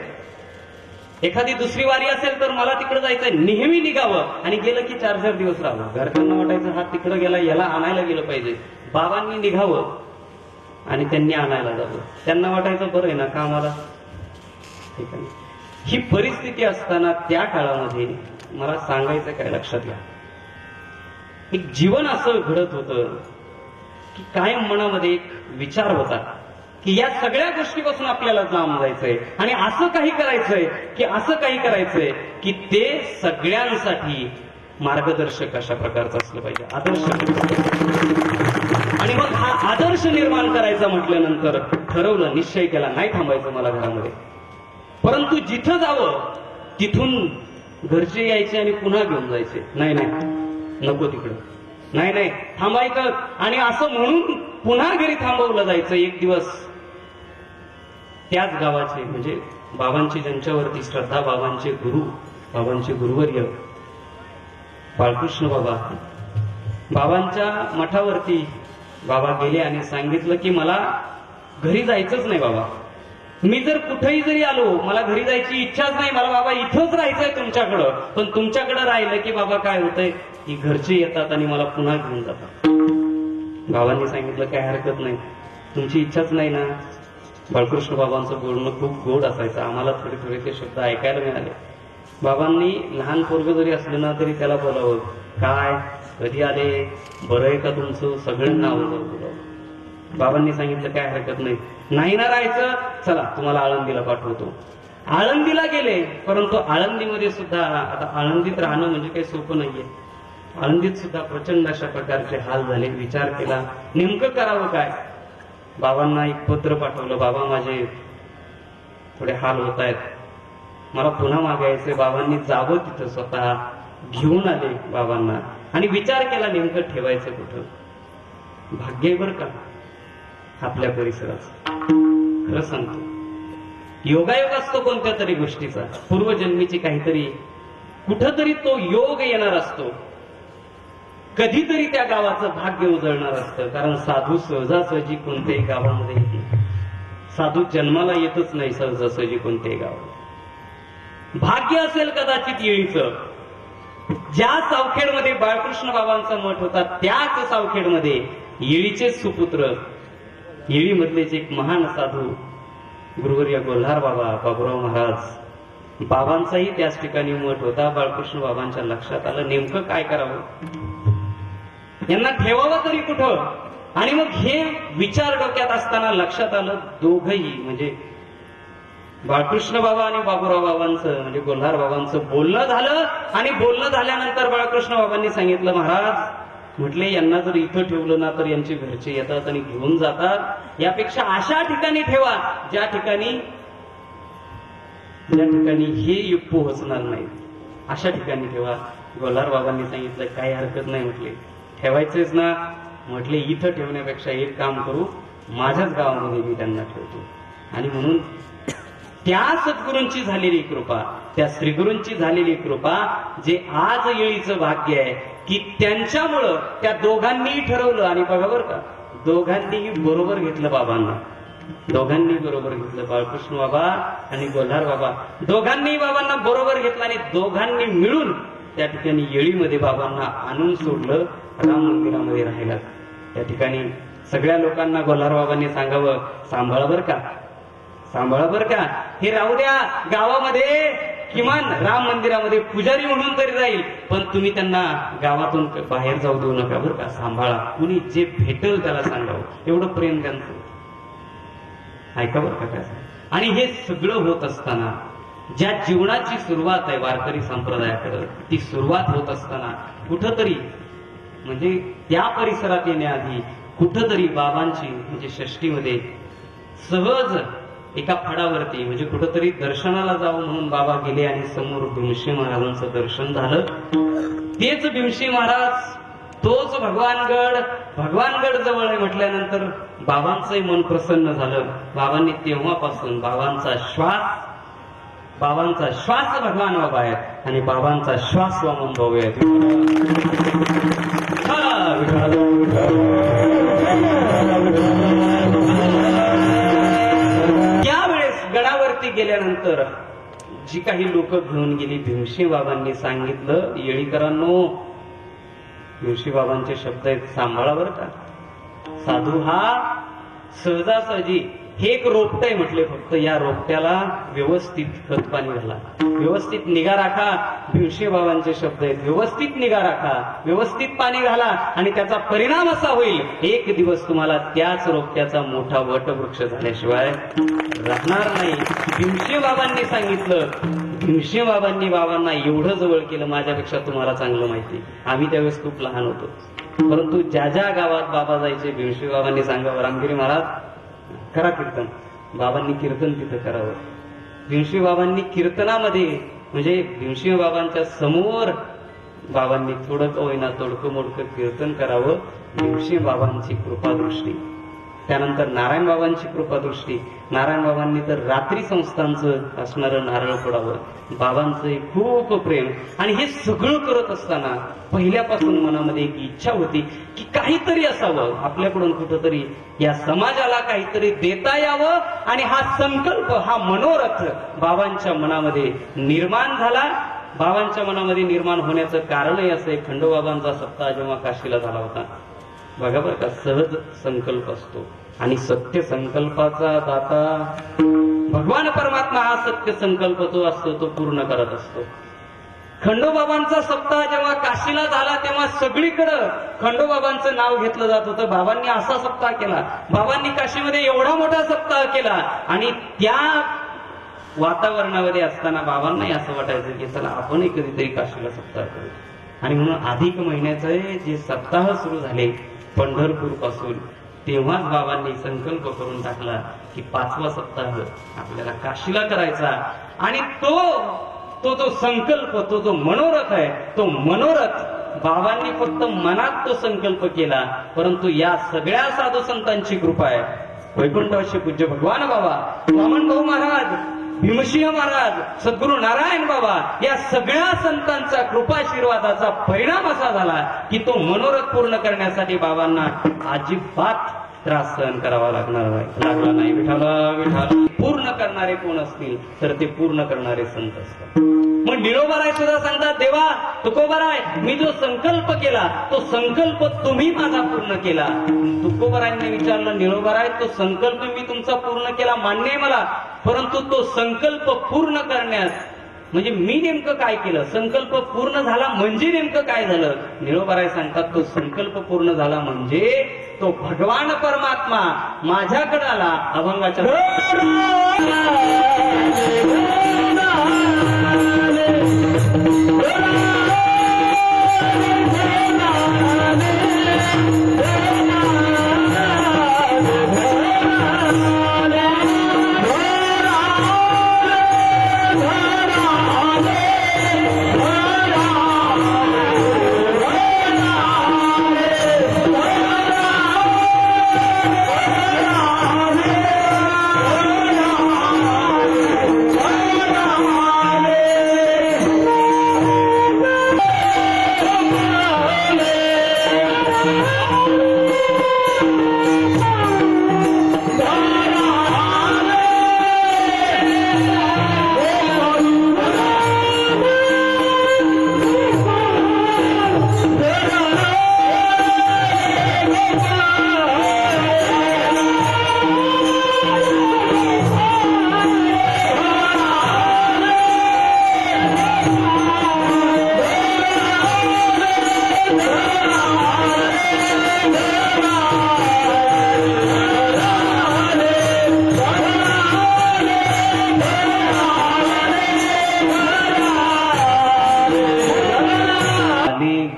एखादी दुसरी वारी असेल तर मला तिकडे जायचंय, नेहमी निघावं. आणि गेलं की 4-4 दिवस राहावं. घरच्यांना वाटायचं हा तिकडे गेला, याला आणायला गेलं पाहिजे. बाबांनी निघावं आणि त्यांनी आणायला जावं. त्यांना वाटायचं बरं आहे ना कामाला. ठीक आहे, ही परिस्थिती असताना त्या काळामध्ये मला सांगायचं काय लक्षात घ्या, एक जीवन असं घडत होतं की कायम मनामध्ये एक विचार होता की या सगळ्या गोष्टीपासून आपल्याला लांब जायचंय आणि असं काही करायचंय की असं काही करायचंय की ते सगळ्यांसाठी मार्गदर्शक अशा प्रकारचं असलं पाहिजे, आदर्श. आणि मग हा आदर्श निर्माण करायचा म्हटल्यानंतर ठरवलं, निश्चय केला, नाही थांबायचं मला घरामध्ये. परंतु जिथं जावं तिथून घरचे यायचे आणि पुन्हा घेऊन जायचे. नाही नाही नको तिकडं, नाही नाही थांबायचं. आणि असं म्हणून पुन्हा घरी थांबवलं जायचं. एक दिवस त्याच गावाचे म्हणजे बाबांची ज्यांच्यावरती श्रद्धा, बाबांचे गुरु, बाबांचे गुरुवर्य बाळकृष्ण बाबा, बाबांच्या मठावरती बाबा गेले आणि सांगितलं की मला घरी जायचंच नाही बाबा, मी जर कुठेही जरी आलो मला घरी जायची इच्छाच नाही, मला बाबा इथंच राहायचंय तुमच्याकडं. पण तुमच्याकडे राहिलं की बाबा काय होतंय की घरचे येतात आणि मला पुन्हा घेऊन जातात. बाबांनी सांगितलं काय हरकत नाही, तुमची इच्छाच नाही ना. बाळकृष्ण बाबांचं बोलणं खूप गोड असायचं, आम्हाला थोडे थोडे ते शब्द ऐकायला मिळाले. बाबांनी लहान पोरगं जरी असलं ना तरी त्याला बोलावं, काय कधी आले, बरं आहे का तुमचं, सगळं नाव बोलवलं. बाबांनी सांगितलं काय हरकत नाही, नाही ना राहायचं, चला तुम्हाला आळंदीला पाठवतो. आळंदीला गेले, परंतु आळंदीमध्ये सुद्धा, आता आळंदीत राहणं म्हणजे काही सोपं नाहीये. आळंदीत सुद्धा प्रचंड अशा प्रकारचे हाल झाले. विचार केला नेमकं करावं काय. बाबांना एक पत्र पाठवलं, बाबा माझे थोडे हाल होत आहेत, मला पुन्हा मागायचे. बाबांनी जावं तिथं, स्वतः घेऊन आले बाबांना आणि विचार केला नेमकं ठेवायचं कुठं. भाग्य बरं का आपल्या परिसराचं. खरं सांगतो, योगायोग असतो कोणत्या तरी गोष्टीचा, पूर्वजन्मीची काहीतरी कुठंतरी तो योग येणार असतो. कधीतरी त्या गावाचं भाग्य उजळणार असतं. कारण साधू सहजासहजी कोणत्याही गावामध्ये येत नाही. साधू जन्माला येतच नाही सहजासहजी कोणत्याही गावात. भाग्य असेल कदाचित येळीचं. ज्या सावखेडमध्ये बाळकृष्ण बाबांचा मठ होता त्याच सावखेडमध्ये येळीचे सुपुत्र, येळीमधलेच एक महान साधू गुरुवर्य गोल्हार बाबा, बाबुराव महाराज, बाबांचाही त्याच ठिकाणी मठ होता. बाळकृष्ण बाबांच्या लक्षात आलं नेमकं काय करावं, यांना ठेवावं तरी कुठं. आणि मग हे विचार डोक्यात असताना लक्षात आलं, दोघही म्हणजे बाळकृष्ण बाबा आणि बाबुराव बाबांचं म्हणजे गोल्हार बाबांचं बोलणं झालं. आणि बोलणं झाल्यानंतर बाळकृष्ण बाबांनी सांगितलं, महाराज म्हटले यांना जर इथं ठेवलं ना तर यांचे घरचे येतात आणि घेऊन जातात. यापेक्षा अशा ठिकाणी ठेवा ज्या ठिकाणी हे पोहोचणार नाही, अशा ठिकाणी ठेवा. गोल्हार बाबांनी सांगितलं काही हरकत नाही. म्हटले ठेवायचंच ना. म्हटले इथं ठेवण्यापेक्षा एक काम करू, माझ्याच गावामध्ये मी त्यांना ठेवतो. आणि म्हणून त्या सद्गुरूंची झालेली कृपा, त्या श्रीगुरूंची झालेली कृपा, जे आज येळीचं भाग्य आहे की त्यांच्यामुळं त्या दोघांनीही ठरवलं. आणि बघा बरं का, दोघांनीही बरोबर घेतलं बाबांना, दोघांनी बरोबर घेतलं. बाळकृष्ण बाबा आणि गोल्हार बाबा दोघांनी बाबांना बरोबर घेतलं आणि दोघांनी मिळून त्या ठिकाणी येळीमध्ये बाबांना आणून सोडलं, राम मंदिरामध्ये राहिला. त्या ठिकाणी सगळ्या लोकांना गोल्हार बाबांनी सांगावं, सांभाळा बरं का, सांभाळा बरं का, हे राहू द्या गावामध्ये, किमान राम मंदिरामध्ये पुजारी म्हणून तरी राहील, पण तुम्ही त्यांना गावातून बाहेर जाऊ देऊ नका बरं का, सांभाळा. कुणी जे भेटल त्याला सांगावं, एवढं प्रेम त्यांचं. ऐका बरं का काय. आणि हे सगळं होत असताना ज्या जीवनाची सुरुवात आहे वारकरी संप्रदायाकडे, ती सुरुवात होत असताना कुठंतरी म्हणजे त्या परिसरात येण्याआधी कुठंतरी बाबांची म्हणजे षष्टीमध्ये सहज एका फडावरती म्हणजे कुठंतरी दर्शनाला जावं म्हणून बाबा गेले आणि समोर भीमशी महाराजांचं दर्शन झालं. तेच भीमशी महाराज, तोच भगवानगड जवळ आहे म्हटल्यानंतर बाबांचंही मन प्रसन्न झालं. बाबांनी तेव्हापासून बाबांचा श्वास भगवान बाबा आहेत आणि बाबांचा श्वास वामन भाऊ आहेत. त्यावेळेस गडावरती गेल्यानंतर जी काही लोक घेऊन गेली, भीमशी बाबांनी सांगितलं, येळीकरांनो, भीमशी बाबांचे शब्द आहेत, सांभाळा बरं का. साधू हा सहजासहजी हे एक रोपट आहे म्हटले, फक्त या रोपट्याला व्यवस्थित खतपाणी घाला, व्यवस्थित निगा राखा. भीमशी बाबांचे शब्द आहेत, व्यवस्थित निगा राखा, व्यवस्थित पाणी घाला आणि त्याचा परिणाम असा होईल, एक दिवस तुम्हाला त्याच रोपट्याचा मोठा वटवृक्ष झाल्याशिवाय राहणार नाही. भीमशी बाबांनी सांगितलं. भीमशी बाबांनी बाबांना एवढं जवळ केलं, माझ्यापेक्षा तुम्हाला चांगलं माहिती, आम्ही त्यावेळेस खूप लहान होतो, परंतु ज्या ज्या गावात बाबा जायचे भीमशी बाबांनी सांगावं, रामगिरी महाराज करा कीर्तन. बाबांनी कीर्तन तिथं करावं. भीमशी बाबांनी कीर्तनामध्ये म्हणजे भीमशी बाबांच्या समोर बाबांनी थोडं का होईना तोडकं मोडकं कीर्तन करावं. भीमशी बाबांची कृपादृष्टी, त्यानंतर नारायण बाबांची कृपादृष्टी. नारायण बाबांनी तर रात्री संस्थांचं असणारं नारळ फोडावं, बाबांचं खूप प्रेम. आणि हे सगळं करत असताना पहिल्यापासून मनामध्ये एक इच्छा होती की काहीतरी असावं आपल्याकडून, कुठंतरी या समाजाला काहीतरी देता यावं. आणि हा संकल्प, हा मनोरथ बाबांच्या मनामध्ये निर्माण झाला. बाबांच्या मनामध्ये निर्माण होण्याचं कारणही असं आहे, खंडोबाबांचा सप्ताह जेव्हा काशीला झाला होता, बघा बरं का, सहज संकल्प असतो आणि सत्य संकल्पाचा दाता भगवान परमात्मा. हा सत्य संकल्प जो असतो तो पूर्ण करत असतो. खंडोबाबांचा सप्ताह जेव्हा काशीला झाला तेव्हा सगळीकडं खंडोबाबांचं नाव घेतलं जात होतं. बाबांनी असा सप्ताह केला, बाबांनी काशीमध्ये एवढा मोठा सप्ताह केला. आणि त्या वातावरणामध्ये असताना बाबांनाही असं वाटायचं की चला आपणही कधीतरी काशीला सप्ताह करू. आणि म्हणून अधिक महिन्याचे जे सप्ताह सुरू झाले पंढरपूर पासून, तेव्हाच बाबांनी संकल्प करून टाकला की 5वा सप्ताह आपल्याला काशीला करायचा. आणि तो संकल्प, तो मनोरथ आहे, तो मनोरथ बाबांनी फक्त मनात तो संकल्प केला, परंतु या सगळ्या साधू संतांची कृपा आहे. वैकुंठवासी पूज्य भगवान बाबा, वामनभाऊ महाराज, भीमसिंह महाराज, सद्गुरू नारायण बाबा, या सगळ्या संतांचा कृपाशीर्वादाचा परिणाम असा झाला की तो मनोरथ पूर्ण करण्यासाठी बाबांना अजिबात त्रास सहन करावा लागला नाही. विठाला विठाला पूर्ण करणारे कोण असतील तर ते पूर्ण करणारे संत असतात. मग निरोबाराय सुद्धा सांगतात, देवा तुकोबाराय, मी जो संकल्प केला तो संकल्प तुम्ही माझा पूर्ण केला. तुकोबारायांनी विचारलं, निरोबाराय तो संकल्प मी तुमचा पूर्ण केला मान्य आहे मला, परंतु तो संकल्प पूर्ण करण्यास म्हणजे मी नेमकं काय केलं, संकल्प पूर्ण झाला म्हणजे नेमकं काय झालं. निरोबाराय सांगतात, तो संकल्प पूर्ण झाला म्हणजे तो भगवान परमात्मा माझ्याकडे आला. अभंगाच्या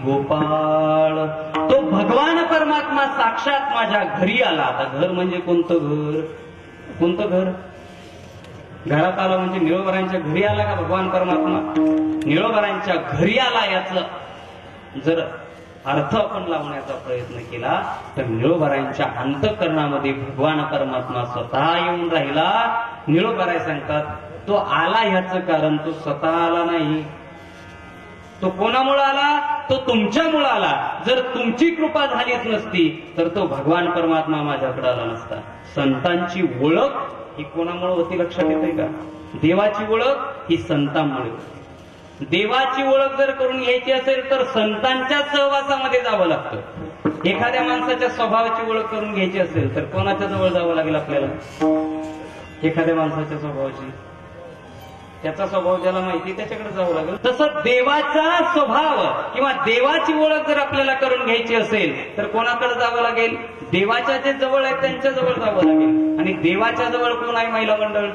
गोपाळ, तो भगवान परमात्मा साक्षात माझ्या घरी आला. आता घर म्हणजे कोणतं घर, कोणतं घर, घरात आला म्हणजे निळोबरांच्या घरी आला का भगवान परमात्मा? निळोबरांच्या घरी आला याच जर अर्थ आपण लावण्याचा प्रयत्न केला तर निळोबरांच्या अंतःकरणामध्ये भगवान परमात्मा स्वतः येऊन राहिला. निळोबराय सांगतात, तो आला ह्याचं कारण तो स्वतः आला नाही, तो कोणामुळे आला, तो तुमच्यामुळे आला. जर तुमची कृपा झालीच नसती तर तो भगवान परमात्मा माझ्याकडे आला नसता. संतांची ओळख ही कोणामुळे होती लक्षात येते का? देवाची ओळख ही संतांमुळे. देवाची ओळख जर करून घ्यायची असेल तर संतांच्या सहवासामध्ये जावं लागतं. एखाद्या माणसाच्या स्वभावाची ओळख करून घ्यायची असेल तर कोणाच्या जवळ जावं लागेल आपल्याला? एखाद्या माणसाच्या स्वभावाची, त्याचा स्वभाव ज्याला माहिती त्याच्याकडे जावं लागेल. तसं देवाचा स्वभाव किंवा देवाची ओळख जर आपल्याला करून घ्यायची असेल तर कोणाकडे जावं लागेल? देवाच्या जे जवळ आहेत त्यांच्या जवळ जावं लागेल. आणि देवाच्या जवळ कोण आहे? महिला मंडळ.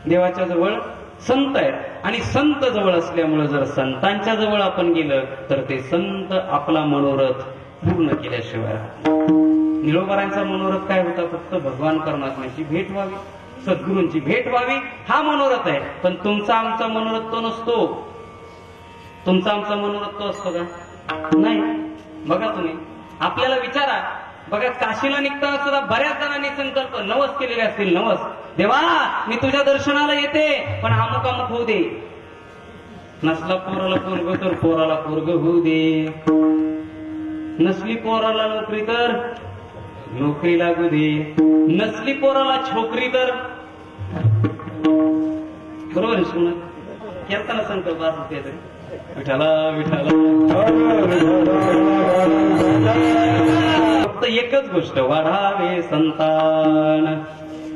देवाच्या जवळ संत आहेत आणि संत जवळ असल्यामुळे जर संतांच्या जवळ आपण गेलं तर ते संत आपला मनोरथ पूर्ण केल्याशिवाय. निळोबरांचा मनोरथ काय होता? फक्त भगवान परमात्म्याची भेट व्हावी, सद्गुरूंची भेट व्हावी, हा मनोरथ आहे. पण तुमचा आमचा मनोरथ तो नसतो. तुमचा आमचा मनोरथ तो असतो का? नाही. बघा तुम्ही आपल्याला विचारा, बघा काशीला निघताना सुद्धा बऱ्याच जणांनी संकल्प नवस केलेले असतील. नवस, देवा मी तुझ्या दर्शनाला येते पण अमुक अमुक होऊ दे. नसला पोराला पोरग तर पोराला पोरग होऊ दे, नसली पोराला नोकरी तर नोकरी लागू दे, नसली पोराला छोकरी तर. बरोबर आहे सुना? केलताना संकल्प असं काहीतरी विठाला विठाला. फक्त एकच गोष्ट, वाढावे संतान.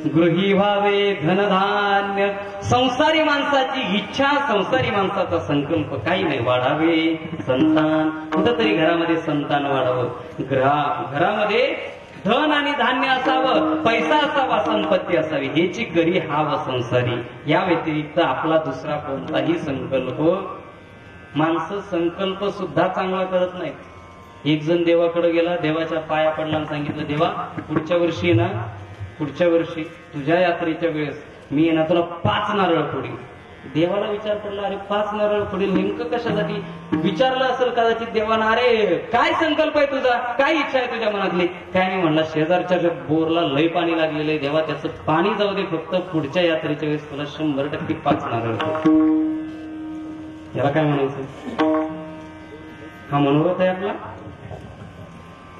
गृही व्हावे धनधान्य. संसारी माणसाची इच्छा, संसारी माणसाचा संकल्प काही नाही, वाढावे संतान. कुठंतरी घरामध्ये संतान वाढावं, घरामध्ये धन आणि धान्य असावं, पैसा असावा, संपत्ती असावी, ह्याची गरी हाव संसारी. या व्यतिरिक्त आपला दुसरा कोणताही संकल्प, माणसं संकल्प सुद्धा चांगला करत नाहीत. एक जण देवाकडे गेला, देवाच्या पाया पडला आणि सांगितलं, देवा पुढच्या वर्षी ना, पुढच्या वर्षी तुझ्या यात्रेच्या वेळेस मी ना तुला 5 नारळ फोडील. देवाला विचार पडला, अरे 5 नारळ फोडील नेमकं कशासाठी? विचारलं असेल कदाचित देवाना, अरे काय संकल्प आहे तुझा, काय इच्छा आहे तुझ्या मनातली? काय नाही म्हणला, शेजारच्या बोरला लय पाणी लागलेलं आहे देवा, त्याचं पाणी जाऊ दे, फक्त पुढच्या यात्रेच्या वेळेस तुला 100% 5 नारळ. याला काय म्हणायचं? हा मनोरथ आहे आपला,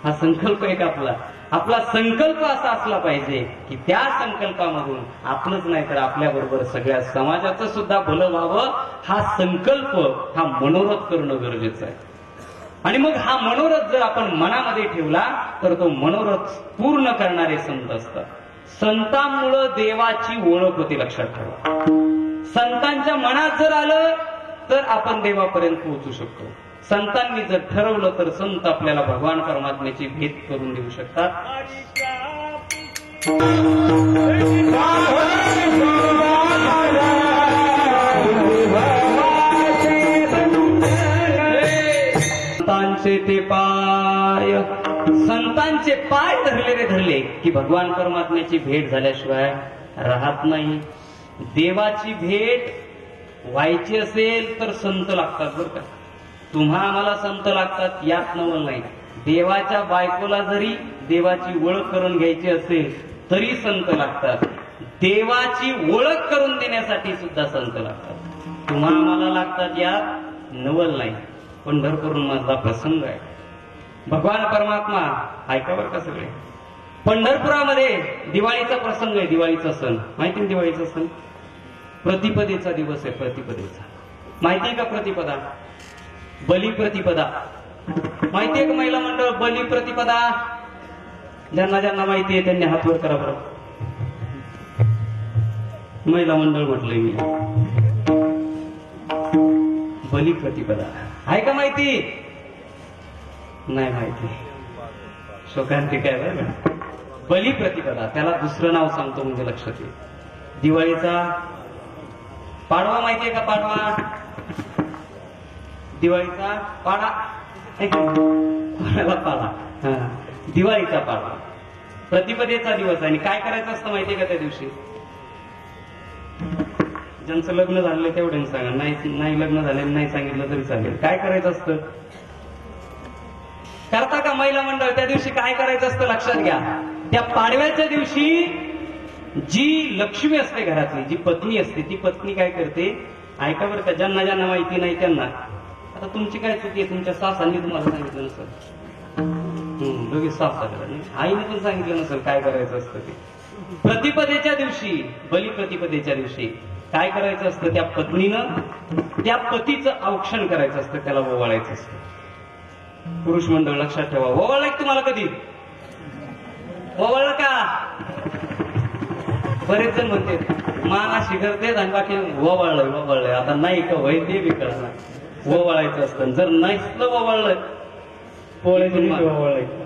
हा संकल्प आहे का आपला? आपला संकल्प असा असला पाहिजे की त्या संकल्पामधून आपलंच नाही तर आपल्याबरोबर सगळ्या समाजाचं सुद्धा भलं व्हावं. हा संकल्प, हा मनोरथ करणं गरजेचं आहे. आणि मग हा मनोरथ जर आपण मनामध्ये ठेवला तर तो मनोरथ पूर्ण करणारे संत असतात. संतांमुळं देवाची ओळख होती, लक्षात ठेवा. संतांच्या मनात जर आलं तर आपण देवापर्यंत पोहोचू शकतो. संतांनी जर ठरवलं तर संत आपल्याला भगवान परमात्म्याची भेट करून देऊ शकतात. संतांचे ते पाय, संतांचे पाय धरले की भगवान परमात्म्याची भेट झाल्याशिवाय राहत नाही. देवाची भेट व्हायची असेल तर संत लागतात बरं का. तुम्हा आम्हाला संत लागतात यात नवल नाही. देवाच्या बायकोला जरी देवाची ओळख करून घ्यायची असेल तरी संत लागतात. देवाची ओळख करून देण्यासाठी सुद्धा संत लागतात. तुम्हा आम्हाला लागतात यात नवल नाही. पंढरपूर मधला प्रसंग आहे. भगवान परमात्मा, ऐका बरं का सगळे, पंढरपुरामध्ये दिवाळीचा प्रसंग आहे. दिवाळीचा सण माहिती ना? दिवाळीचा सण प्रतिपदेचा दिवस आहे. प्रतिपदेचा माहिती आहे का? प्रतिपदा, बलिप्रतिपदा माहिती आहे का? महिला मंडळ बलिप्रतिपदा, ज्यांना ज्यांना माहिती आहे त्यांनी हात वर करा बरं. महिला मंडळ म्हटलंय मी. बलिप्रतिपदा आहे का माहिती? नाही माहिती. शोकांतिक आहे बरं. बलिप्रतिपदा, त्याला दुसरं नाव सांगतो म्हणजे लक्षात येईल. दिवाळीचा पाडवा माहिती आहे का? पाडवा, दिवाळीचा पाडा, कोणाला पाडा? दिवाळीचा पाडवा, प्रतिपदेचा दिवस आहे. आणि काय करायचं असतं माहितीये का त्या दिवशी? ज्यांचं लग्न झालेलं तेवढ्यांनी सांगा, नाही लग्न झालेलं नाही सांगितलं तरी चालेल. काय करायचं असतं? करता का महिला मंडळ? त्या दिवशी काय करायचं असतं लक्षात घ्या. त्या पाडव्याच्या दिवशी जी लक्ष्मी असते घरातली, जी पत्नी असते, ती पत्नी काय करते? ऐका बरं का, ज्यांना ज्यांना माहिती नाही त्यांना. आता तुमची काय चुकी आहे? तुमच्या सासांनी तुम्हाला सांगितलं नसेल, दोघी सासाकडे आईने पण सांगितलं नसेल काय करायचं असतं ते. प्रतिपदेच्या दिवशी, बलिप्रतिपदेच्या दिवशी काय करायचं असतं? त्या पत्नीनं त्या पतीचं औक्षण करायचं असतं, त्याला ओवाळायचं असतं. पुरुष मंडळ लक्षात ठेवा. ओवाळलं तुम्हाला कधी? ओवाळलं का? बरेच जण म्हणते मान अशी करते आणि बाकी ओवाळलंय. आता नाही का वय ते बी कळणार. ओवाळायचं असतं. जर नसलं ओवाळलं, पोळ्याची ओवाळायचं.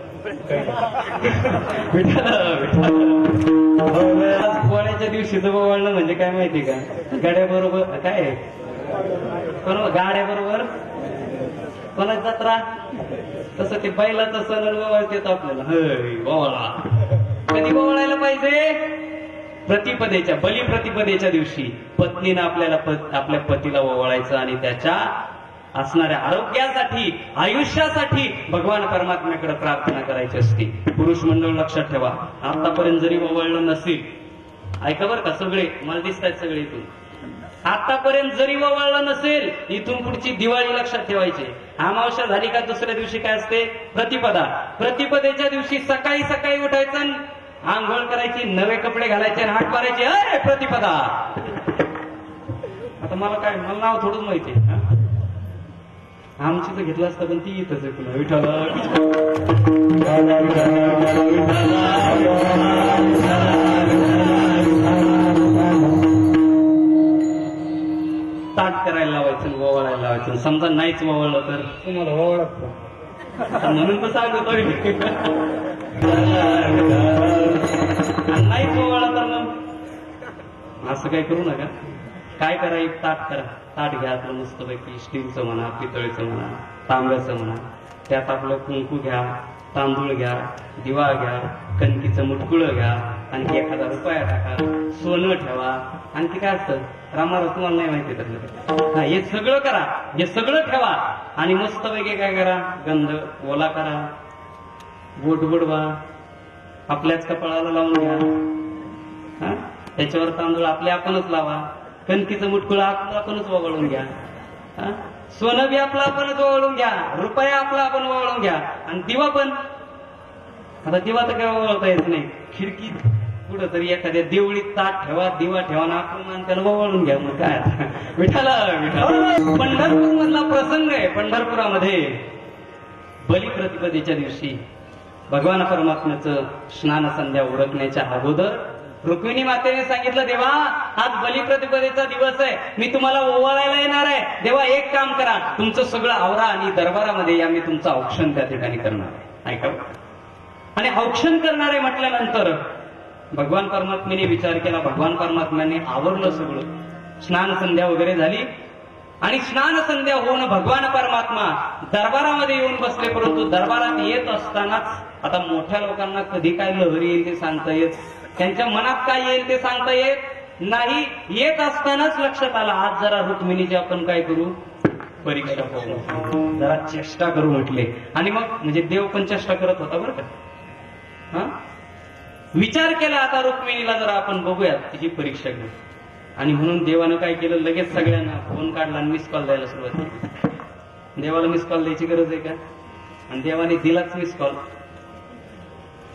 पोळ्याच्या दिवशीचं ओवाळणं म्हणजे काय माहिती का? गाड्याबरोबर काय गाड्याबरोबर कोणाची जत्रा, तसं ते बैलाचं सण ओवाळतेच आपल्याला. ओवाळा कधी ओवाळायला पाहिजे? प्रतिपदेच्या, बलिप्रतिपदेच्या दिवशी पत्नीनं आपल्या पतीला ओवाळायचं आणि त्याच्या असणाऱ्या आरोग्यासाठी, आयुष्यासाठी भगवान परमात्म्याकडे प्रार्थना करायची असते. पुरुष मंडळ लक्षात ठेवा. आतापर्यंत जरी ओवाळलं नसेल, ऐका बरं का सगळे, मला दिसत आहेत सगळे इथून, आतापर्यंत जरी ओवाळलं नसेल, इथून पुढची दिवाळी लक्षात ठेवायची. अमावस्या झाली का दुसऱ्या दिवशी काय असते? प्रतिपदा. प्रतिपदेच्या दिवशी सकाळी सकाळी उठायचं, आंघोळ करायची, नवे कपडे घालायचे आणि हाक मारायचे, अरे प्रतिपदा. आता मला काय, मला नाव थोडंच माहिती आहे. आमची तर घेतलं असतं पण ती इथंच आहे पुन्हा. विठ्ठल आणि समजा नाहीच वळलं तर तुम्हाला ओळखतो. म्हणून तर सांगतोय. आणि नाहीच वळलं तर मग असं काही करू नका. काय करा, एक ताट करा. ताट घ्या आपलं मस्तपैकी, स्टीलचं म्हणा, पितळेचं म्हणा, तांब्याचं म्हणा. त्यात आपलं कुंकू घ्या, तांदूळ घ्या, दिवा घ्या, कणकीचं मुटकुळं घ्या, आणखी 1000 रुपया टाका, सोनं ठेवा. आणखी काय असतं रामाला तुम्हाला नाही माहिती तर हे सगळं करा, हे सगळं ठेवा. आणि मस्तपैकी काय करा, गंध ओला करा, बोट बुडवा, आपल्याच कपाळाला लावून घ्या. त्याच्यावर तांदूळ आपले आपणच लावा, कणकीचं मुटकुळं आपलं आपणच वगळून घ्या, सोनं बी आपलं आपणच वळून घ्या, रुपया आपला आपण वळून घ्या. आणि दिवा पण, आता दिवा तर काय वळता येत नाही, खिडकीत कुठं तरी एखाद्या देवळीत ताट ठेवा, दिवा ठेवा ना आपण मानत्यानं वळून घ्या. मग काय विठाला पंढरपूर मधला प्रसंग आहे. पंढरपुरामध्ये बलिप्रतिपदेच्या दिवशी भगवान परमात्म्याचं स्नान संध्या उरकण्याच्या अगोदर रुक्मिणी मातेने सांगितलं, देवा आज बलिप्रतिपदेचा दिवस आहे, मी तुम्हाला ओवाळायला येणार आहे. देवा एक काम करा, तुमचं सगळं आवरा आणि दरबारामध्ये या, मी तुमचं औक्षण त्या ठिकाणी करणार आहे. ऐका. आणि औक्षण करणार आहे म्हटल्यानंतर भगवान परमात्म्याने विचार केला. भगवान परमात्म्याने आवरलं सगळं, स्नान संध्या वगैरे झाली. आणि स्नान संध्या होऊन भगवान परमात्मा दरबारामध्ये येऊन बसले. परंतु दरबारात येत असतानाच आता मोठ्या लोकांना कधी काय लहरी येईल ते सांगता येत, त्यांच्या मनात काय येईल ते सांगता येत नाही. येत असतानाच लक्षात आला, आज जरा रुक्मिणीची आपण काय करू, परीक्षा पाहू, जरा चेष्टा करू म्हटले. आणि मग म्हणजे देव पण चेष्टा करत होता बरं का. विचार केला, आता रुक्मिणीला जरा आपण बघूयात, तिची परीक्षा घेऊ. आणि म्हणून देवानं काय केलं, लगेच सगळ्यांना फोन काढला आणि मिस कॉल द्यायला सुरुवात केली. देवाला मिस कॉल द्यायची गरज आहे का? आणि देवाने दिलाच मिस कॉल.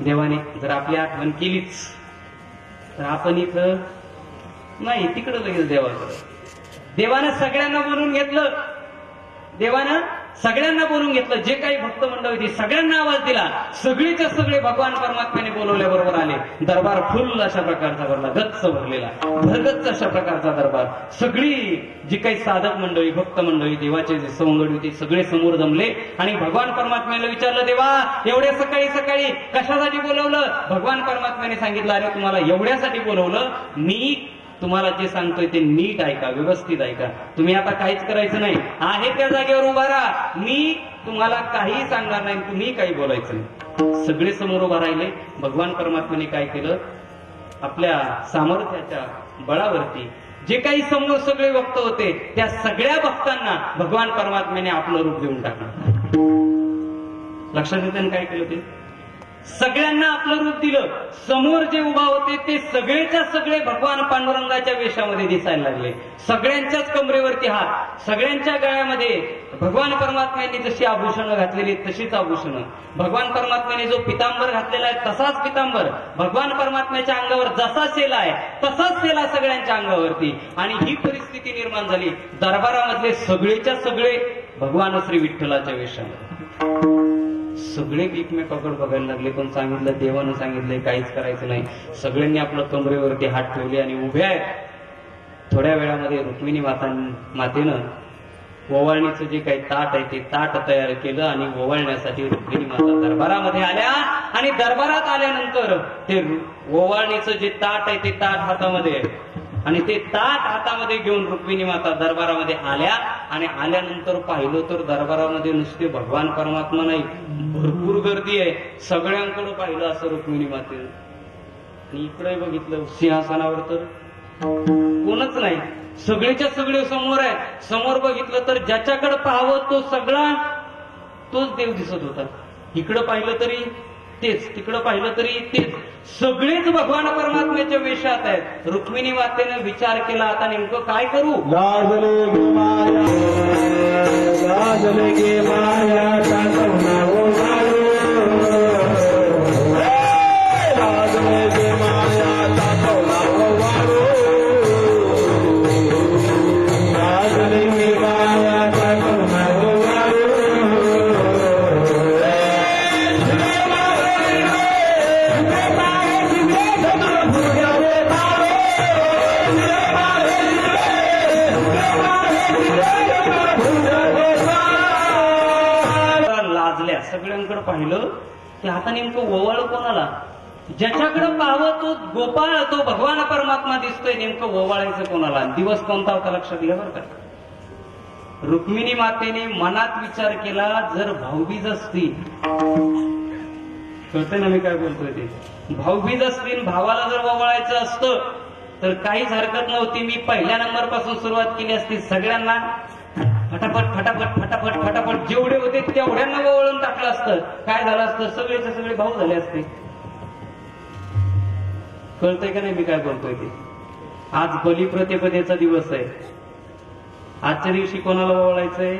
देवाने जर आपली आठवण केलीच तर आपण इथं नाही, तिकडं लगेच देवाकडं. देवानं सगळ्यांना बोलून घेतलं, देवानं सगळ्यांना बोलून घेतलं. जे काही भक्त मंडळ होती सगळ्यांना आवाज दिला. सगळीचे सगळे भगवान परमात्म्याने बोलवल्याबरोबर आले. दरबार फुल अशा प्रकारचा भरला, गच्च भरलेला, भरगच्च अशा प्रकारचा दरबार. सगळी जी काही साधक मंडळी, भक्त मंडळी, देवाचे जे सवंगडी होते सगळे समोर जमले. आणि भगवान परमात्म्याला विचारलं, देवा एवढ्या सकाळी सकाळी कशासाठी बोलवलं? भगवान परमात्म्याने सांगितलं, अरे तुम्हाला एवढ्यासाठी बोलवलं, मी तुम्हाला जे सांगतोय ते नीट ऐका, व्यवस्थित ऐका. तुम्ही आता काहीच करायचं नाही, आहे त्या जागेवर उभा राहा. मी तुम्हाला काही सांगणार नाही, तुम्ही काही बोलायचं नाही. सगळे समोर उभा राहिले. भगवान परमात्म्याने काय केलं, आपल्या सामर्थ्याच्या बळावरती जे काही समोर सगळे भक्त होते त्या सगळ्या भक्तांना भगवान परमात्म्याने आपलं रूप देऊन टाकलं. लक्षात येतं काय केलं ते? सगळ्यांना आपलं रूप दिलं. समोर जे उभा होते ते सगळेच्या सगळे भगवान पांडुरंगाच्या वेशामध्ये दिसायला लागले. सगळ्यांच्याच कमरेवरती हात, सगळ्यांच्या गळ्यामध्ये भगवान परमात्म्यांनी जशी आभूषणं घातलेली तशीच आभूषणं. भगवान परमात्म्याने जो पितांबर घातलेला आहे तसाच पितांबर. भगवान परमात्म्याच्या अंगावर जसा सेला आहे तसाच सेला सगळ्यांच्या अंगावरती. आणि ही परिस्थिती निर्माण झाली. दरबारामधले सगळेच्या सगळे भगवान श्री विठ्ठलाच्या वेशामध्ये. सगळे एकमेकाकडे बघायला लागले. पण सांगितलं, देवानं सांगितलंय काहीच करायचं नाही. सगळ्यांनी आपलं कमरेवरती हात ठेवले आणि उभे आहेत. थोड्या वेळामध्ये रुक्मिणी मातेनं ओवाळणीचं जे काही ताट आहे ते ताट तयार केलं आणि ओवाळण्यासाठी रुक्मिणी माता दरबारामध्ये आल्या. आणि दरबारात आल्यानंतर ते ओवाळणीचं जे ताट आहे ते ताट हातामध्ये आणि ते ताट हातामध्ये घेऊन रुक्मिणी माता दरबारामध्ये आल्या. आणि आल्यानंतर पाहिलं तर दरबारामध्ये नुसते भगवान परमात्मा नाही, भरपूर गर्दी आहे. सगळ्यांकडे पाहिलं असं रुक्मिणी मातेनं. आणि इकडे बघितलं सिंहासनावर तर कोणच नाही, सगळेच्या सगळे समोर आहेत. समोर बघितलं तर ज्याच्याकडे पाहावं तो सगळा तोच देव दिसत होता. इकडं पाहिलं तरी तेच, तिकडं पाहिलं तरी तेच, सगळेच भगवान परमात्म्याच्या वेशात आहेत. रुक्मिणी मातेनं विचार केला, आता नेमकं काय करू? गाजले गे माया, गाजले गे माया, गाजले गे माया, पाहिलं की आता नेमकं ओवाळ कोणाला? ज्याच्याकडे पाहावं तो गोपाळ, तो भगवान परमात्मा दिसतोय, नेमकं ओवाळायचं कोणाला? दिवस कोणता होता लक्षात घ्या बरं का. रुक्मिणी मातेने मनात विचार केला, जर भाऊबीज असती, कळतंय ना मी काय बोलतोय ते, भाऊबीज असती, भावाला जर ओवाळायचं असतं तर काहीच हरकत नव्हती. मी पहिल्या नंबर पासून सुरुवात केली असती, सगळ्यांना फटाफट फटाफट फटाफट फटाफट जेवढे होते तेवढ्यांना ओवाळून टाकलं असतं. काय झालं असतं? सगळेचे सगळे भाऊ झाले असते. कळतंय का नाही मी काय बोलतोय ते. आज बलिप्रतिपदेचा दिवस आहे. आजच्या दिवशी कोणाला ओवाळायचंय?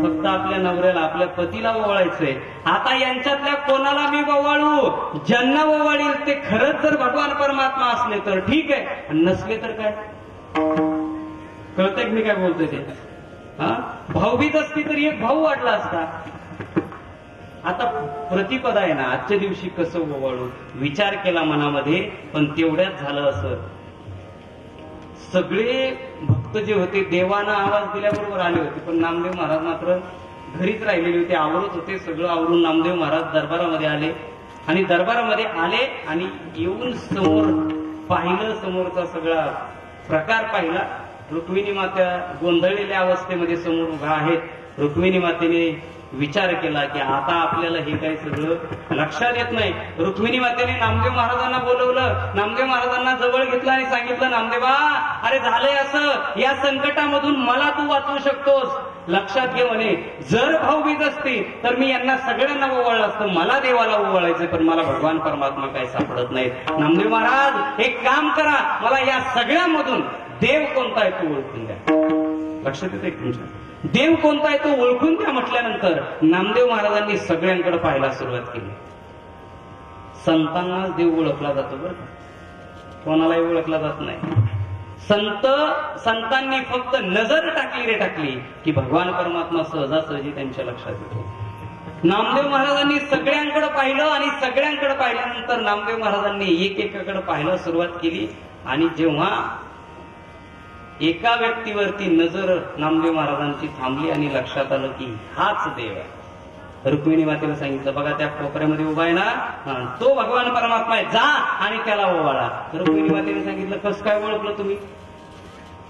फक्त आपल्या नवऱ्याला, आपल्या पतीला ओवाळायचंय. आता यांच्यातल्या कोणाला मी ओवाळू? ज्यांना ओवाळील ते खरंच जर भगवान परमात्मा असले तर ठीक आहे, नसले तर काय? कळतंय मी काय बोलतोय ते. भाऊबीज असती तरी एक भाऊ वाढला असता. आता प्रतिपदा आहे ना, आजच्या दिवशी कसं ओवाळू विचार केला मनामध्ये, पण तेवढ्यात झालं असं, सगळे भक्त जे होते देवानं आवाज दिल्याबरोबर आले होते, पण नामदेव महाराज मात्र घरीच राहिलेले होते, आवरत होते. सगळं आवरून नामदेव महाराज दरबारामध्ये आले आणि दरबारामध्ये आले आणि येऊन समोर पाहिलं, समोरचा सगळा प्रकार पाहिला. रुक्मिणी माता गोंधळलेल्या अवस्थेमध्ये समोर उभा आहेत. रुक्मिणी मातेने विचार केला की आता आपल्याला हे काही सगळं लक्षात येत नाही. रुक्मिणी मातेने नामदेव महाराजांना बोलवलं, नामदेव महाराजांना जवळ घेतलं आणि सांगितलं, नामदेवा अरे झालंय असं, या संकटामधून मला तू वाचवू शकतोस. लक्षात घे म्हणे, जर भाऊबीज असती तर मी यांना सगळ्यांना ओवाळलं असतं, मला देवाला ओवाळायचं, पण मला भगवान परमात्मा काही सापडत नाहीत. नामदेव महाराज एक काम करा, मला या सगळ्यामधून देव कोणता आहे तो ओळखून द्या. लक्षात येते तुमच्या? देव कोणता आहे तो ओळखून द्या म्हटल्यानंतर नामदेव महाराजांनी सगळ्यांकडे पाहायला सुरुवात केली. संतांनाच देव ओळखला जातो बरं का, कोणालाही ओळखला जात नाही. संतांनी फक्त नजर टाकली रे टाकली की भगवान परमात्मा सहजासहजी त्यांच्या लक्षात येतो. नामदेव महाराजांनी सगळ्यांकडे पाहिलं आणि सगळ्यांकडे पाहिल्यानंतर नामदेव महाराजांनी एकेकाकडे पाहायला सुरुवात केली आणि जेव्हा एका व्यक्तीवरती नजर नामदेव महाराजांची थांबली आणि लक्षात आलं की हाच देव आहे, रुक्मिणी मातेला सांगितलं, बघा त्या कोपऱ्यामध्ये उभा आहे ना, तो भगवान परमात्मा आहे, जा आणि त्याला ओवाळा. रुक्मिणी मातेने सांगितलं, कसं काय ओळखलं तुम्ही?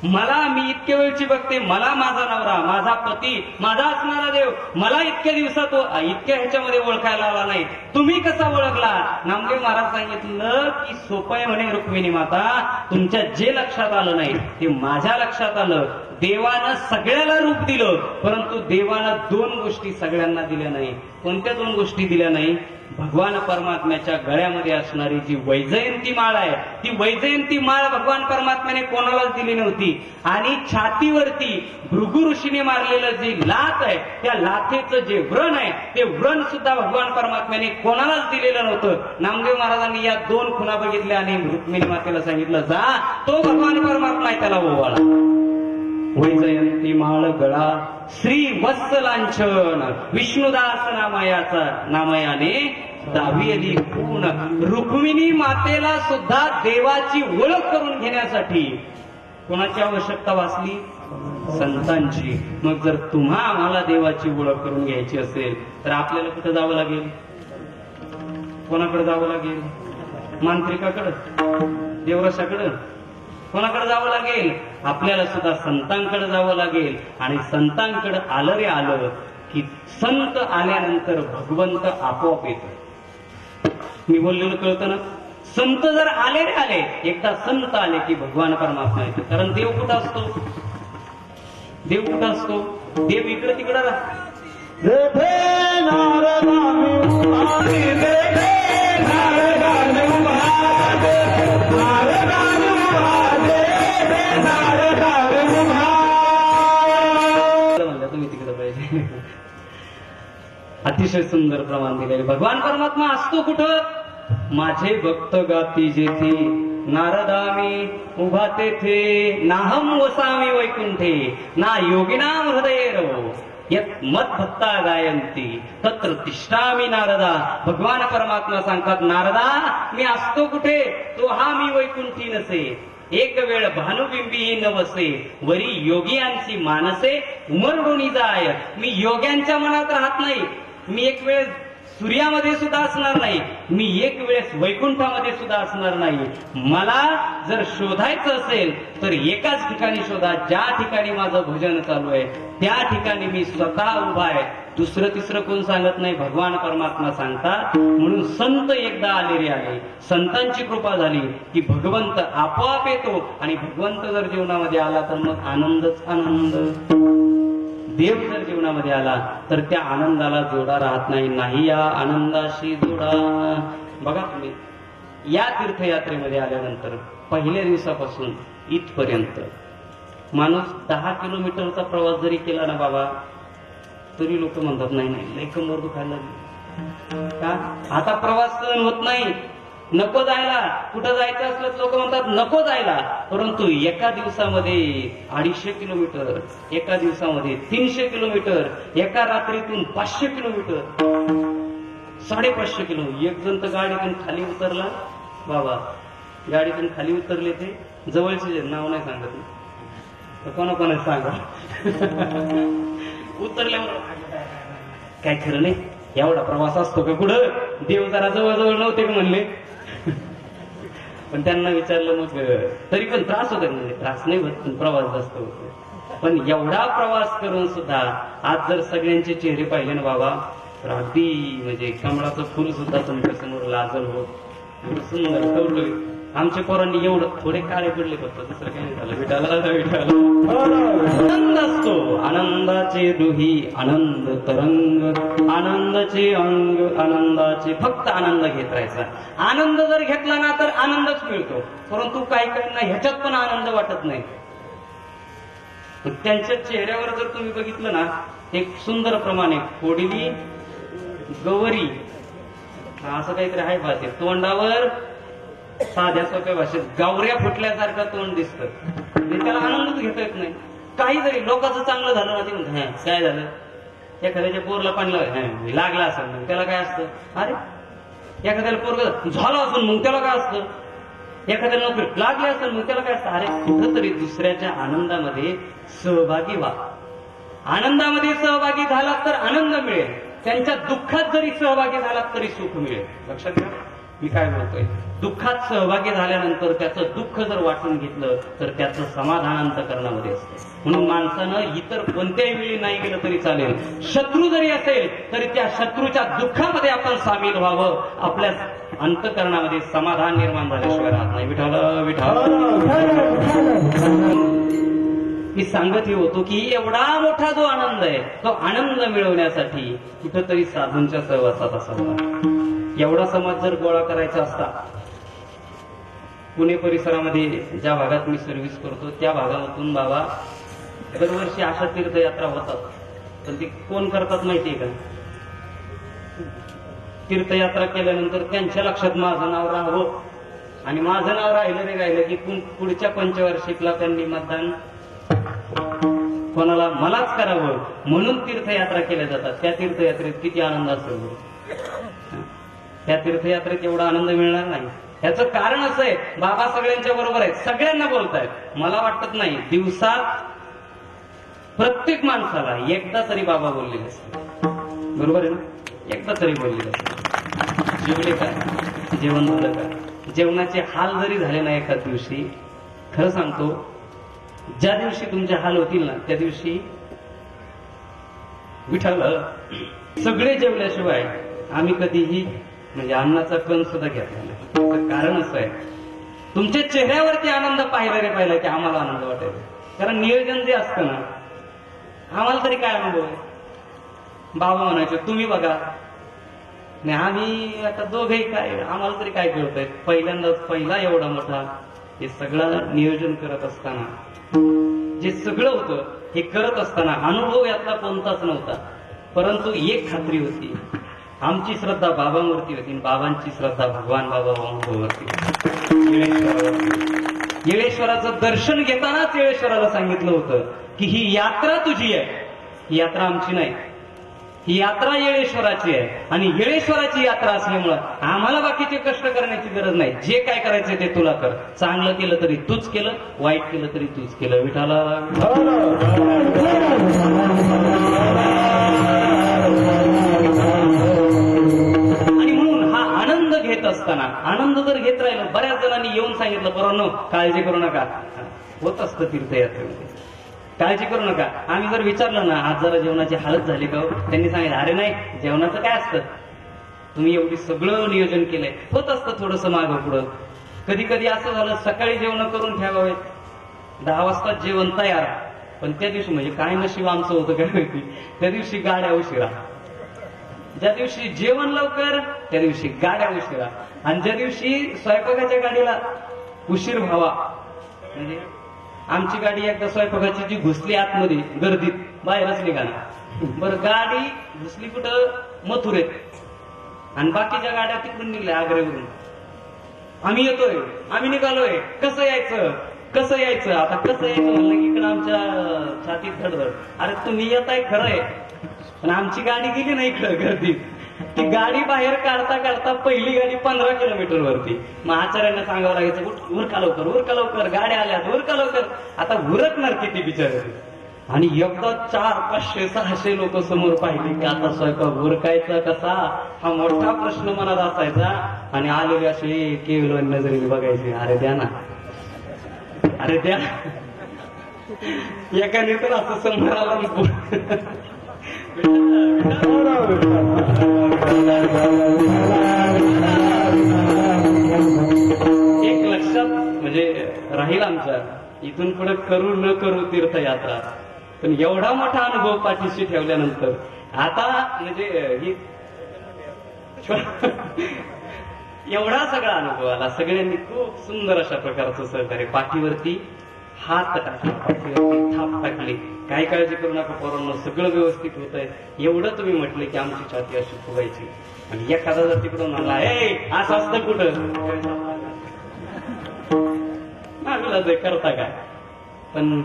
मला, मी इतक्या वेळची बघते, मला माझा नवरा, माझा पती, माझा असणारा देव मला इतक्या दिवसात इतक्या ह्याच्यामध्ये ओळखायला आला नाही, तुम्ही कसा ओळखला? नामदेव महाराज सांगितलं की सोपं आहे म्हणे रुक्मिणी माता, तुमच्या जे लक्षात आलं नाही ते माझ्या लक्षात आलं. देवानं सगळ्याला रूप दिलं, परंतु देवानं दोन गोष्टी सगळ्यांना दिल्या नाही. कोणत्या दोन गोष्टी दिल्या नाही? भगवान परमात्म्याच्या गळ्यामध्ये असणारी जी वैजयंती माळ आहे, ती वैजयंती माळ भगवान परमात्म्याने कोणालाच दिली नव्हती. आणि छातीवरती भृगु ऋषीने मारलेलं जे लाथ आहे, त्या लाथेचं जे व्रण आहे, ते व्रण सुद्धा भगवान परमात्म्याने कोणालाच दिलेलं नव्हतं. नामदेव महाराजांनी या दोन खुणा बघितल्या आणि रुक्मिणी मातेला सांगितलं, जा तो भगवान परमात्मा आहे त्याला ओवाळा. वैजयंती माळ गळा श्री वत्सलांछन विष्णुदास नामयाने दावी आली खून. रुक्मिणी मातेला सुद्धा देवाची ओळख करून घेण्यासाठी कोणाची आवश्यकता भासली? संतांची. मग जर तुम्हा आम्हाला देवाची ओळख करून घ्यायची असेल तर आपल्याला कुठं जावं लागेल? कोणाकडे जावं लागेल? मांत्रिकाकडं, देवरसाकडं, कोणाकडे जावं लागेल? आपल्याला सुद्धा संतांकडे जावं लागेल. आणि संतांकडे आलं रे आलं की संत आल्यानंतर भगवंत आपोआप येतो. मी बोललेलं कळतं ना? संत जर आले रे आले, एकदा संत आले की भगवान परमात्मा येतो. कारण देव कुठं असतो? देव कुठं असतो? देव इकडे तिकडे राहतो. तुम्ही तिकडे पाहिजे. अतिशय सुंदर प्रमाण दिलेले. भगवान परमात्मा असतो कुठं? माझे भक्त गाती जेथे, नारदामी उभा तेथे, नाहम वसामी वैकुंठे, ना योगिनाम हृदये रवो, यत् मत भक्ता गायंती तत्र तिष्ठामी नारदा. भगवान परमात्मा सांगतात, नारदा मी असतो कुठे? तो हा मी वैकुंठी नसे, एक वेळ भानुबिंबी न वसे, वरी योगियांची मानसे उमरडोनी जाय. मी योग्यांच्या मनात राहत नाही, मी एक वेळ सूर्यामध्ये सुद्धा असणार नाही, मी एक वेळेस वैकुंठामध्ये सुद्धा असणार नाही. मला जर शोधायचं असेल तर एकाच ठिकाणी शोधा, ज्या ठिकाणी माझं भजन चालू आहे त्या ठिकाणी मी स्वतः उभा आहे. दुसरं तिसरं कोण सांगत नाही, भगवान परमात्मा सांगतात. म्हणून संत एकदा आलेले आले, संतांची कृपा झाली की भगवंत आपोआप येतो. आणि भगवंत जर जीवनामध्ये आला तर मग आनंदच आनंद. देव जर जीवनामध्ये आला तर त्या आनंदाला जोडा राहत नाही. नाही या आनंदाशी जोडा. बघा तुम्ही या तीर्थयात्रेमध्ये आल्यानंतर पहिल्या दिवसापासून इथपर्यंत माणूस 10 किलोमीटरचा प्रवास जरी केला ना बाबा, तरी लोक म्हणतात नाही नाही लय कंबर दुखायला लागली. का? आता प्रवास सहन होत नाही, नको जायला. कुठं जायचं असलं लोक म्हणतात नको जायला. परंतु एका दिवसामध्ये 250 किलोमीटर, एका दिवसामध्ये 300 किलोमीटर, एका रात्रीतून 500 किलोमीटर, 550 किलोमीटर. एक जण तर गाडीतून खाली उतरला बाबा, गाडीतून खाली उतरले ते जवळचे, नाव नाही सांगत, कोणाकोणा सांगा. उतरल्यावर काय खरं नाही, एवढा प्रवास असतो का कुठं, देव जरा जवळजवळ नव्हते का म्हणले. पण त्यांना विचारलं मग तरी पण त्रास होतो, म्हणजे त्रास नाही होत पण प्रवास जास्त होतो. पण एवढा प्रवास करून सुद्धा आज जर सगळ्यांचे चेहरे पाहिले ना बाबा, तर अगदी म्हणजे कमळाचं फुल सुद्धा तुमच्या समोर लाजल होत. सुंदर कौटुंबिक. आमच्या पोरांनी एवढं थोडे काळे पडले फक्त, दुसरं काही झालं. विठाला आनंद असतो, आनंदाचे दुही आनंद तरंग, आनंदाचे अंग, आनंदाचे फक्त आनंद घेत राहायचा. आनंद जर घेतला ना तर आनंदच मिळतो. परंतु काही काहींना ह्याच्यात पण आनंद वाटत नाही. त्यांच्या चेहऱ्यावर जर तुम्ही बघितलं ना, एक सुंदर प्रमाणे कोडली गवरी असं काहीतरी आहे भाषे, तोंडावर साध्या सोप्या भाषेत गावऱ्या फुटल्यासारखं तोंड दिसतं. त्याला आनंदच घेता येत नाही. काही जरी लोकांचं चांगलं झालं ना, ते म्हणतात काय झालं, एखाद्याच्या पोरला पाणी लागला असेल त्याला काय असतं, अरे एखाद्याला पोरग झालं असेल मग त्याला काय असतं, एखाद्याला नोकरी लागली असेल मग त्याला काय असतं. अरे कुठंतरी दुसऱ्याच्या आनंदामध्ये सहभागी व्हा. आनंदामध्ये सहभागी झालात तर आनंद मिळेल, त्यांच्या दुःखात जरी सहभागी झालात तरी सुख मिळेल. लक्षात घ्या मी काय बोलतोय. दुःखात सहभागी झाल्यानंतर त्याचं दुःख जर वाटून घेतलं तर त्याचं समाधान अंतःकरणामध्ये असतं. म्हणून माणसानं इतर कोणत्याही वेळी नाही गेलं तरी चालेल, शत्रू जरी असेल तरी त्या शत्रूच्या दुःखामध्ये आपण सामील व्हावं. आपल्या अंतःकरणामध्ये समाधान निर्माण झाल्याशिवाय राहत नाही. विठाला विठाला मी सांगत हे होतो की एवढा मोठा जो आनंद आहे तो आनंद मिळवण्यासाठी कुठंतरी साधूंच्या सहवासात असावा. एवढा समाज जर गोळा करायचा असता, पुणे परिसरामध्ये ज्या भागात मी सर्व्हिस करतो त्या भागातून बाबा दरवर्षी अशा तीर्थयात्रा होतात. पण ती कोण करतात माहितीये का? तीर्थयात्रा केल्यानंतर त्यांच्या लक्षात माझं नाव राहावं, आणि माझं नाव राहिलं रे राहिलं की पुढच्या पंचवार्षिकला त्यांनी मतदान कोणाला, मलाच करावं म्हणून तीर्थयात्रा केल्या जातात. त्या तीर्थयात्रेत किती आनंद असेल, त्या तीर्थयात्रेत एवढा आनंद मिळणार नाही. याचं कारण असं आहे, बाबा सगळ्यांच्या बरोबर आहेत, सगळ्यांना बोलतायत. मला वाटत नाही दिवसात प्रत्येक माणसाला एकदा तरी बाबा बोललेले असतात. बरोबर आहे ना? एकदा तरी बोललेले असतात. जेवले का, जेवण झालं का, जेवणाचे हाल जरी झाले ना एखाद दिवशी, खरं सांगतो ज्या दिवशी तुमचे हाल होतील ना त्या दिवशी विठ्ठल सगळे जेवल्याशिवाय आम्ही कधीही म्हणजे अन्नाचा कण सुद्धा घेतला नाही. त्याचं कारण असं आहे, तुमच्या चेहऱ्यावरती आनंद पाहिला रे पाहिला की आम्हाला आनंद वाटायचा. कारण नियोजन जे असतं ना, आम्हाला तरी काय अनुभव आहे. बाबा म्हणायचे तुम्ही बघा, नाही आम्ही आता दोघेही काय, आम्हाला तरी काय कळतंय. पहिल्यांदाच पहिला एवढा मोठा हे सगळं नियोजन करत असताना, जे सगळं होतं हे करत असताना अनुभव यातला कोणताच नव्हता. परंतु एक खात्री होती, आमची श्रद्धा बाबांवरती होती, बाबांची श्रद्धा भगवान बाबावरती, येळेश्वराचं दर्शन घेतानाच येळेश्वराला सांगितलं होतं की ही यात्रा तुझी आहे, ही यात्रा आमची नाही, ही यात्रा येळेश्वराची आहे. आणि येळेश्वराची यात्रा असल्यामुळं आम्हाला बाकीचे कष्ट करण्याची गरज नाही. जे काय करायचंय ते तुला कर. चांगलं केलं तरी तूच केलं, वाईट केलं तरी तूच केलं. विठाला असताना आनंद जर घेत राहिलो, बऱ्याच जणांनी येऊन सांगितलं बरोबर काळजी करू नका, होत असतं तीर्थयात्रेमध्ये, काळजी करू नका. आम्ही जर विचारलं ना आज जरा जेवणाची हालत झाली का, त्यांनी सांगितलं अरे नाही जेवणाचं काय असतं, तुम्ही एवढी सगळं नियोजन केलंय, होत असतं थोडंसं मागं पुढं. कधी कधी असं झालं सकाळी जेवण करून ठेवावेत, 10 वाजता जेवण तयार, पण त्या दिवशी म्हणजे काय नशीब आमचं होतं काय माहिती, त्या दिवशी गाड्या उशिरा, ज्या दिवशी जेवण लवकर त्या दिवशी गाड्या उशिरा, आणि ज्या दिवशी स्वयंपाकाच्या गाडीला उशीर व्हावा, म्हणजे आमची गाडी एकदा स्वयंपाकाची जी घुसली आतमध्ये गर्दीत बाहेरच निघाला, बरं गाडी घुसली कुठं मथुरेत, आणि बाकीच्या गाड्या तिकडून निघल्या आग्र्यावरून. आम्ही येतोय, आम्ही निघालोय, कसं यायचं कसं यायचं, आता कसं यायचं म्हणलं की इकडं आमच्या छातीत धडधड, अरे तुम्ही येताय खरंय पण आमची गाडी गेली नाही इकडं गर्दीत. ती गाडी बाहेर काढता काढता पहिली गाडी 15 किलोमीटर वरती, मग आचार्यांना सांगावं लागायचं उरका लवकर उरका लवकर, गाड्या आल्यात उरका लवकर. आता उरकणार किती बिचारे, आणि एकदा 400, 500, 600 लोक समोर पाहिली की आता स्वयंपाक उरकायचा कसा, हा मोठा प्रश्न मनात असायचा. आणि आलेले असे केवळ नजरेने बघायचे, अरे द्या ना अरे द्या. एकाने तर असं समोर आला एक लक्षात म्हणजे राहील आमचा, इथून पुढे करू न करू तीर्थयात्रा, पण एवढा मोठा अनुभव पाठीशी ठेवल्यानंतर आता म्हणजे ही एवढा सगळा अनुभव आला. सगळ्यांनी खूप सुंदर अशा प्रकारचं सहकार्य, पाठीवरती हात टाकला, पाठीवरती थाप टाकली, काही काळजी करू नका पोरांनो, सगळं व्यवस्थित होत आहे, एवढं तुम्ही म्हटले की आमची छाती अशी फुगायची. आणि एखादा जर तिकडून आला असं असतं कुठं मागला ते करता काय. पण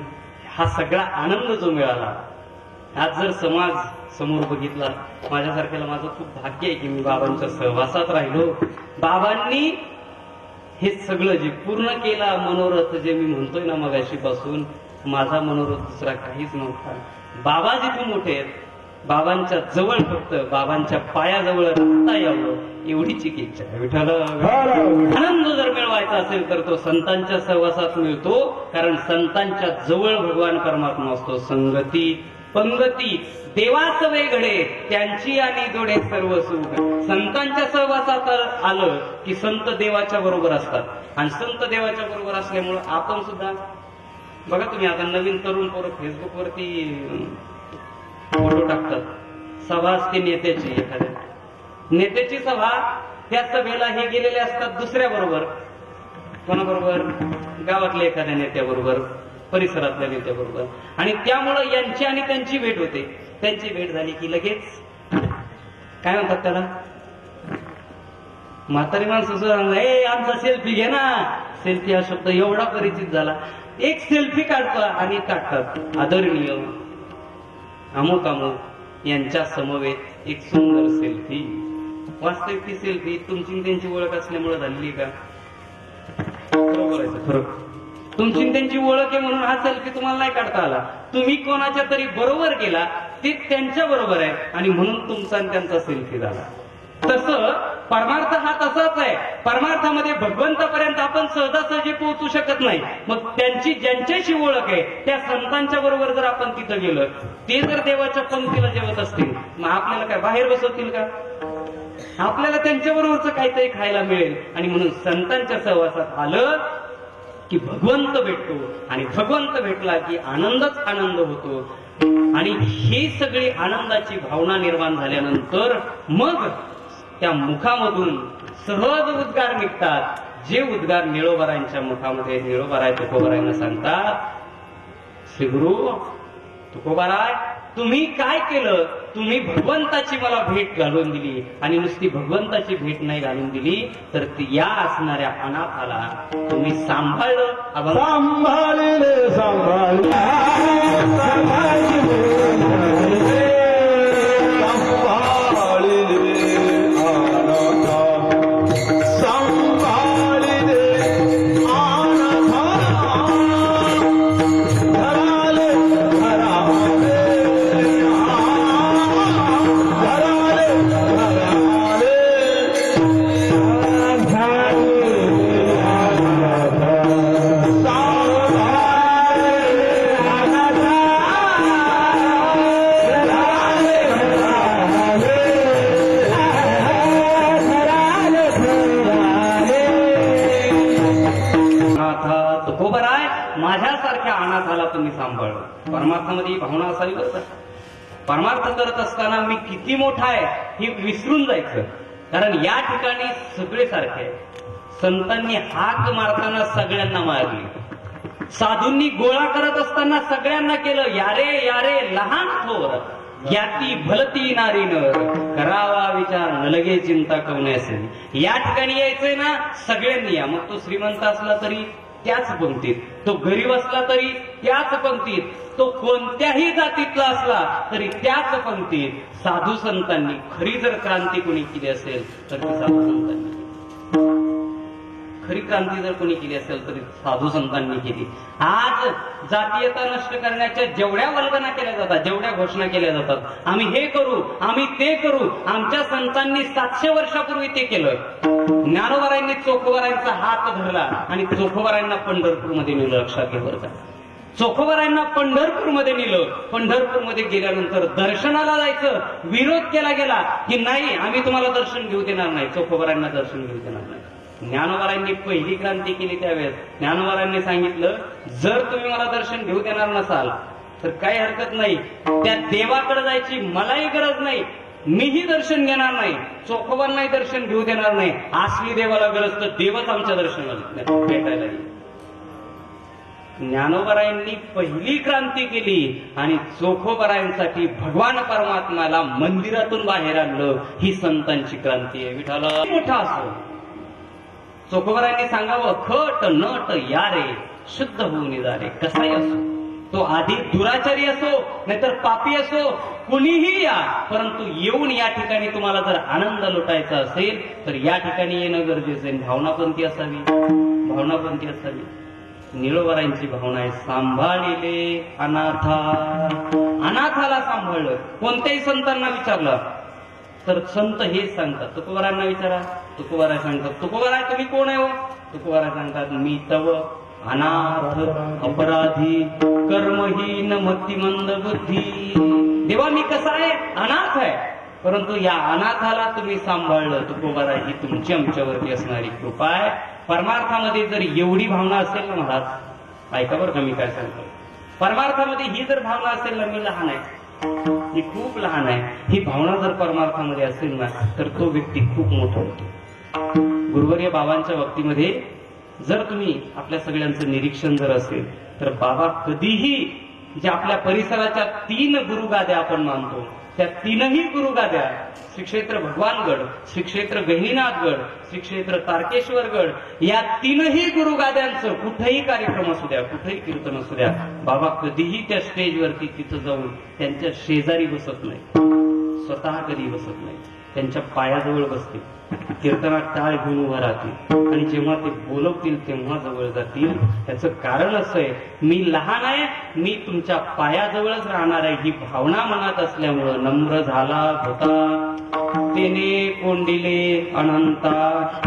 हा सगळा आनंद जो मिळाला, आज जर समाज समोर बघितला, माझ्यासारख्याला माझं खूप भाग्य आहे की मी बाबांच्या सहवासात राहिलो. बाबांनी हे सगळं जे पूर्ण केला मनोरथ, जे मी म्हणतोय ना मगाशी पासून, माझा मनोरथ दुसरा काहीच नव्हता. बाबा जिथे मोठे आहेत, बाबांच्या जवळ फक्त बाबांच्या पायाजवळ राहता यावं एवढीच एक इच्छा आहे. विठ्ठल आनंद जर मिळवायचा असेल तर तो संतांच्या सहवासात मिळतो, कारण संतांच्या जवळ भगवान परमात्मा असतो. संगती पंगती देवाच वेगळे, त्यांची आणि जोडे सर्व सुख. संतांच्या सहवासात आलं की संत देवाच्या बरोबर असतात, आणि संत देवाच्या बरोबर असल्यामुळं आपण सुद्धा बघा, तुम्ही आता नवीन तरुण पोरं फेसबुकवरती फोटो टाकतात, सभा असते नेत्याची, एखाद्या नेत्याची सभा, त्या सभेला हे गेलेले असतात दुसऱ्या बरोबर, कोणाबरोबर, गावातल्या एखाद्या नेत्याबरोबर, परिसरातल्या नेत्याबरोबर, आणि त्यामुळं यांची आणि त्यांची भेट होते. त्यांची भेट झाली की लगेच काय म्हणतात त्याला, म्हातारी माणसं सुद्धा आमचा सेल्फी घे ना. सेल्फी हा शब्द एवढा परिचित झाला, एक सेल्फी काढता आणि टाकतात आदरणीय अमुक अमुक यांच्या समवेत एक सुंदर सेल्फी. वास्तविक ती सेल्फी तुमची त्यांची ओळख असल्यामुळे झालेली का? बरोबर आहे, खरं तुमची त्यांची ओळख आहे म्हणून हा सेल्फी तुम्हाला नाही काढता आला. तुम्ही कोणाच्या तरी बरोबर गेला, ते त्यांच्या बरोबर आहे, आणि म्हणून तुमचा आणि त्यांचा सेल्फी झाला. तसं परमार्थ हा तसाच आहे. परमार्थामध्ये भगवंतापर्यंत आपण सहजासहजी पोहोचू शकत नाही. मग त्यांची ज्यांच्याशी ओळख आहे त्या संतांच्या बरोबर जर आपण तिथं गेलं, ते जर देवाच्या पंक्तीला जेवत असतील, मग आपल्याला काय बाहेर बसवतील का? आपल्याला त्यांच्या बरोबरच काहीतरी खायला मिळेल. आणि म्हणून संतांच्या सहवासात आलं की भगवंत भेटतो, आणि भगवंत भेटला की आनंदच आनंद होतो. आणि ही सगळी आनंदाची भावना निर्माण झाल्यानंतर मग त्या मुखामधून सहज उद्गार निघतात, जे उद्गार निळोबारायांच्या मुखामध्ये निळोबाराय तुकोबारायांना सांगतात, श्री गुरु तुकोबाराय तुम्ही काय केलं, तुम्ही भगवंताची मला भेट घालून दिली, आणि नुसती भगवंताची भेट नाही घालून दिली तर ती या असणाऱ्या अनाथाला तुम्ही सांभाळलं. सांभाळले सांभाळले तुकोबराय माझ्यासारख्या अनाथाला तुम्ही सांभाळलं. परमार्थामध्ये ही भावना असावी बरं का. परमार्थ करत असताना मी किती मोठा आहे हे विसरून जायचं. कारण या ठिकाणी सगळे सारखे आहे. संतांनी हाक मारताना सगळ्यांना मारली, साधूंनी गोळा करत असताना सगळ्यांना केलं. यारे यारे लहान थोर याती भलती नारी नर, करावा विचार न लगे चिंता कवने असेल. या ठिकाणी यायचंय ना सगळ्यांनी या. मग तो श्रीमंत असला तरी त्याच पंक्तीत, तो गरीब असला तरी त्याच पंक्तीत, तो कोणत्याही जातीतला असला तरी त्याच पंक्तीत. साधू संतांनी खरी जर क्रांती कोणी केली असेल तर ती साधू संतांनी, खरी क्रांती जर कोणी केली असेल तरी साधू संतांनी केली. आज जातीयता नष्ट करण्याच्या जेवढ्या वल्गना केल्या जातात, जेवढ्या घोषणा केल्या जातात, आम्ही हे करू, आम्ही ते करू, आमच्या संतांनी 700 वर्षापूर्वी ते केलं. ज्ञानोबारायांनी चोखोबारायांचा हात धरला आणि चोखोबारायांना पंढरपूरमध्ये नेलं. लक्षात घे बरं का. चोखोबारायांना पंढरपूरमध्ये नेलं. पंढरपूरमध्ये गेल्यानंतर दर्शनाला जायचं, विरोध केला गेला की नाही आम्ही तुम्हाला दर्शन घेऊ देणार नाही, चोखोबारायांना दर्शन घेऊ देणार नाही. ज्ञानोबारायांनी पहिली क्रांती केली त्यावेळेस ज्ञानोबारायांनी सांगितलं जर तुम्ही मला दर्शन घेऊ देणार नसाल तर काही हरकत नाही, त्या देवाकडे जायची मलाही गरज नाही, मीही दर्शन घेणार नाही, चोखोबांनाही दर्शन घेऊ देणार नाही. असली देवाला गरज तर देवच आमच्या दर्शनाला भेटायला येईल. ज्ञानोबारायांनी पहिली क्रांती केली आणि चोखोबारायांसाठी भगवान परमात्म्याला मंदिरातून बाहेर आणलं. ही संतांची क्रांती आहे. विठाला मोठा असो, चोखोबारायांनी सांगावं खट नट यारे शुद्ध होऊन जा रे. कसाही असो, तो आधी दुराचारी असो नाहीतर पापी असो, कुणीही या, परंतु येऊन या ठिकाणी तुम्हाला जर आनंद लुटायचा असेल तर या ठिकाणी येणं गरजेचं आहे. भावनापंथी असावी, भावनापंथी असावी. निळोबारायांची भावना आहे सांभाळिले अनाथा. अनाथाला सांभाळलं. कोणत्याही संतांना विचारलं तर संत हेच सांगतात. तुकोबारायांना विचारा, तुकोबाराय सांगतात तुकोबाराय तुम्ही कोण आहे हो? तुकोबाराय सांगतात मी तव अनाथ अपराधी कर्महीन मतिमंद बुद्धी. देवा मी कसा आहे? अनाथ आहे, परंतु या अनाथाला तुम्ही सांभाळलं. तुकोबाराय ही तुमची आमच्यावरती असणारी कृपा आहे. परमार्थामध्ये जर एवढी भावना असेल ना महाराज, ऐका बरं का मी काय सांगतो, परमार्थामध्ये ही जर भावना असेल ना, मी लहान आहे, ही खूप लहान आहे, ही भावना जर परमार्थामध्ये असेल ना तर तो व्यक्ती खूप मोठा होतो. गुरुवर्य बाबांच्या बाबतीमध्ये जर तुम्ही आपल्या सगळ्यांचं निरीक्षण जर असेल तर बाबा कधीही जे आपल्या परिसराच्या 3 गुरुगाद्या आपण मानतो त्या 3ही गुरुगाद्या, श्री क्षेत्र भगवानगड, श्री क्षेत्र गहिनीनाथगड, श्री क्षेत्र तारकेश्वरगड, या 3ही गुरुगाद्यांचं कुठेही कार्यक्रम असू द्या, कुठेही कीर्तन असू द्या, बाबा कधीही त्या स्टेजवरती तिथं जाऊन त्यांच्या शेजारी बसत नाही, स्वतः कधी बसत नाही, त्यांच्या पायाजवळ बसतील, कीर्तनात टाळ घेऊन उभं राहतील आणि जेव्हा ते बोलवतील तेव्हा जवळ जातील. त्याचं कारण असं आहे मी लहान आहे, मी तुमच्या पायाजवळच राहणार आहे, ही भावना मनात असल्यामुळं नम्र झाला होता तेने कोंडिले अनंता.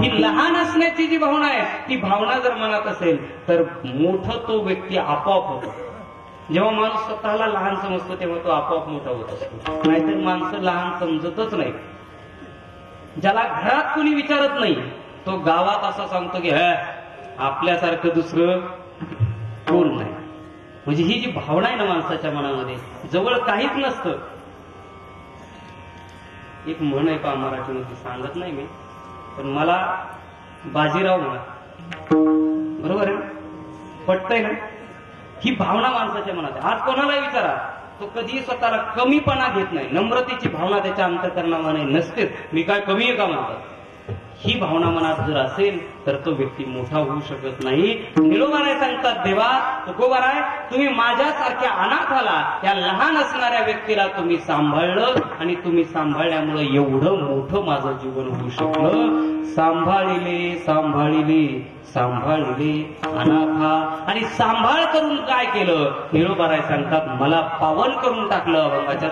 ही लहान असण्याची जी भावना आहे ती भावना जर मनात असेल तर मोठं तो व्यक्ती आपोआप होतो. जेव्हा माणूस स्वतःला लहान समजतो तेव्हा तो आपोआप मोठा होत असतो. नाहीतर माणसं लहान समजतच नाही. ज्याला घरात कोणी विचारत नाही तो गावात असं सांगतो की आपल्यासारखं दुसरं कोण नाही. म्हणजे ही जी भावना आहे ना माणसाच्या मनामध्ये, जवळ काहीच नसतं. एक म्हण आहे पहा मराठीमध्ये, सांगत नाही मी, पण मला बाजीराव म्हणा, बरोबर आहे, पटतंय ना. ही भावना माणसाच्या मनात आहे. आज कोणाला विचारा तो कधी स्वतःला कमीपणा घेत नाही. नम्रतेची भावना त्याच्या अंतःकरणामध्ये नसतेच. मी काय कमी आहे का म्हणतात. ही भावना मनात जर असेल तर तो व्यक्ती मोठा होऊ शकत नाही. निळोबाराय सांगतात देवा तुकोबाराय तुम्ही माझ्यासारख्या अनाथाला, या लहान असणाऱ्या व्यक्तीला तुम्ही सांभाळलं आणि तुम्ही सांभाळल्यामुळे एवढं मोठं माझं जीवन होऊ शकलं. सांभाळिले सांभाळिले सांभाळिले अनाथा. आणि सांभाळ करून काय केलं? निळोबाराय सांगतात मला पावन करून टाकलं अभंगाच्या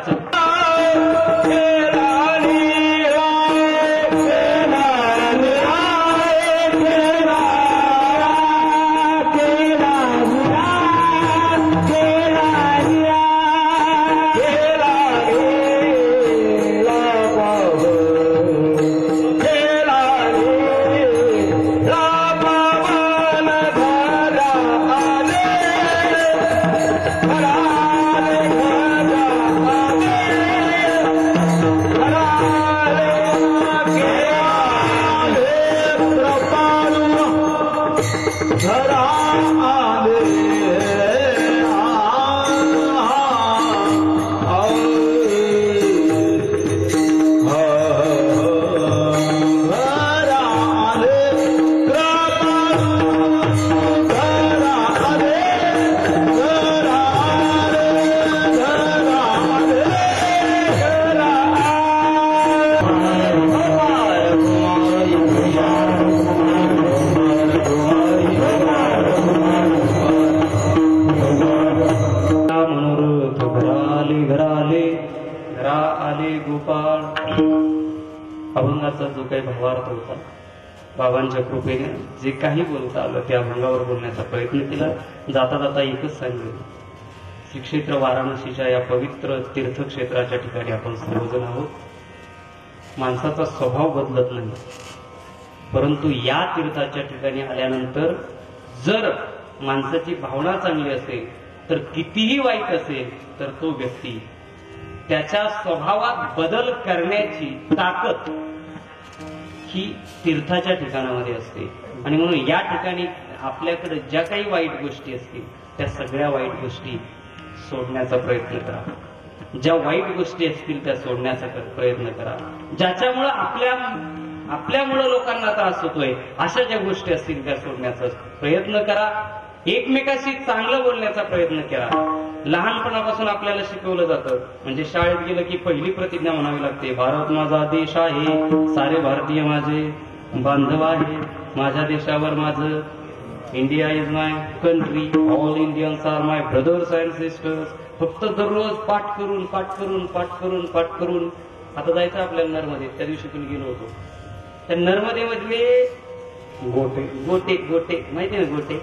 अभंगाचा जो काही भावार्थ होता, बाबांच्या कृपेने जे काही बोलता आलं त्या अभंगावर बोलण्याचा प्रयत्न केला. जाता जाता एकच सांगितलं, श्री क्षेत्र वाराणसीच्या या पवित्र तीर्थक्षेत्राच्या ठिकाणी आपण सर्वजण आहोत. माणसाचा स्वभाव बदलत नाही, परंतु या तीर्थाच्या ठिकाणी आल्यानंतर जर माणसाची भावना चांगली असेल तर कितीही वाईट असेल तर तो व्यक्ती त्याच्या स्वभावात बदल करण्याची ताकद ही तीर्थाच्या ठिकाणामध्ये असते. आणि म्हणून या ठिकाणी आपल्याकडे ज्या काही वाईट गोष्टी असतील त्या सगळ्या वाईट गोष्टी सोडण्याचा प्रयत्न करा. ज्या वाईट गोष्टी असतील त्या सोडण्याचा प्रयत्न करा. ज्याच्यामुळं आपल्यामुळं लोकांना त्रास होतोय अशा ज्या गोष्टी असतील त्या सोडण्याचा प्रयत्न करा. एकमेकाशी चांगलं बोलण्याचा प्रयत्न करा. लहानपणापासून आपल्याला शिकवलं जातं, म्हणजे शाळेत गेलं की पहिली प्रतिज्ञा म्हणावी लागते, भारत माझा देश आहे, सारे भारतीय माझे बांधव आहे, माझ्या देशावर माझं, India is my country, all Indians are my brothers and sisters. फक्त दररोज पाठ करून पाठ करून पाठ करून पाठ करून. आता जायचं आपल्याला नर्मदे. त्या दिवशी पण गेलो होतो. त्या नर्मदेमधले गोटे गोटे गोटे माहिती ना गोटे,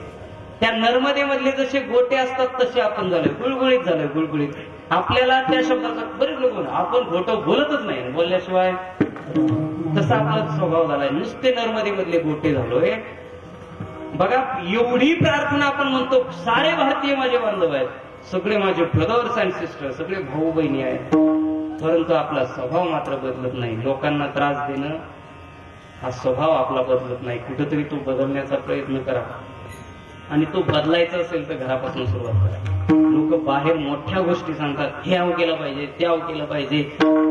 त्या नर्मदेमधले जसे गोटे असतात तसे आपण झालोय, गुळगुळीत झालोय, गुळगुळीत. आपल्याला त्या शब्दाचा बरेच लोक आपण खोटं बोलतच नाही, बोलल्याशिवाय तसा आपला स्वभाव झालाय. नुसते नर्मदेमधले गोटे झालोय. बघा एवढी प्रार्थना आपण म्हणतो, सारे भारतीय माझे बांधव आहेत, सगळे माझे ब्रदर्स अँड सिस्टर, सगळे भाऊ बहिणी आहेत, परंतु आपला स्वभाव मात्र बदलत नाही. लोकांना त्रास देणं हा स्वभाव आपला बदलत नाही. कुठेतरी तो बदलण्याचा प्रयत्न करा. आणि तो बदलायचा असेल तर घरापासून सुरुवात करा. लोक बाहेर मोठ्या गोष्टी सांगतात, हे आव केलं पाहिजे, ते आव केलं पाहिजे,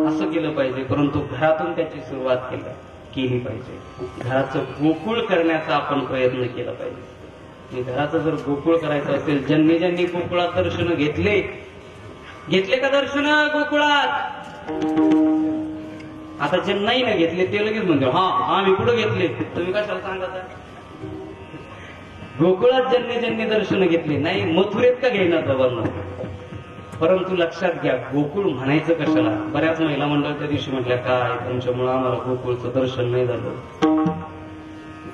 असं केलं पाहिजे, परंतु घरातून त्याची सुरुवात केली पाहिजे. घराचं गोकुळ करण्याचा आपण प्रयत्न केला पाहिजे. घराचं जर गोकुळ करायचं असेल, ज्यांनी ज्यांनी गोकुळात दर्शन घेतले का दर्शन गोकुळात? आता ज्यांनाही ना घेतले ते लगेच म्हणतो, हा आम्ही कुठं घेतले, तुम्ही कशाला सांगता? गोकुळात ज्यांनी दर्शन घेतले नाही, मथुरेत का घेणार जबाबदार. परंतु लक्षात घ्या, गोकुळ म्हणायचं कशाला? बऱ्याच महिला मंडळ त्या दिवशी म्हटल्या, काय तुमच्यामुळे आम्हाला गोकुळचं दर्शन नाही झालं.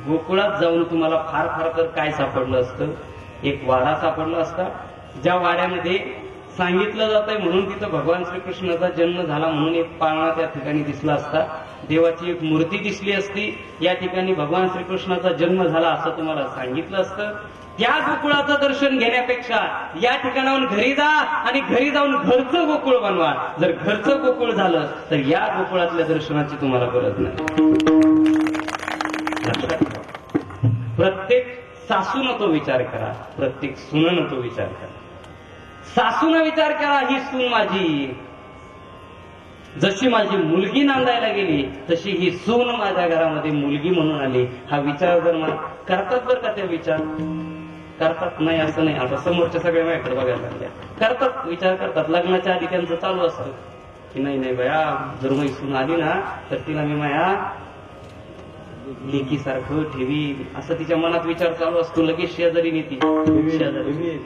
गोकुळात जाऊन तुम्हाला फार फार तर काय सापडलं असतं? एक वाडा सापडला असता, ज्या वाड्यामध्ये सांगितलं जात आहे म्हणून तिथं भगवान श्रीकृष्णाचा जन्म झाला म्हणून एक पाळणा त्या ठिकाणी दिसला असता, देवाची एक मूर्ती दिसली असती, या ठिकाणी भगवान श्रीकृष्णाचा जन्म झाला असं तुम्हाला सांगितलं असतं. त्या गोकुळाचं दर्शन घेण्यापेक्षा या ठिकाणाहून घरी जा आणि घरी जाऊन घरचं गोकुळ बनवा. जर घरचं गोकुळ झालं तर या गोकुळातल्या दर्शनाची तुम्हाला गरज नाही. लक्षात ठेवा. प्रत्येक सासून तो विचार करा, प्रत्येक सुनेनं तो विचार करा. सासून विचार करा, ही सून माझी, जशी माझी मुलगी नांदायला गेली तशी ही सून माझ्या घरामध्ये मुलगी म्हणून आली. हा विचार जर मला करतात बरं का, ते विचार करतात नाही असं नाही. आता समोरच्या सगळ्या माझ्याकडे बघायला लागल्या, करतात, विचार करतात. लग्नाच्या आधी त्यांचं चालू असतं की नाही नाही बया, जर माझी सून आली ना तर तिला मी माया लेकीसारखं ठेवी, असं तिच्या मनात विचार चालू असतो. लगेच शेजारी नेती, शेजारी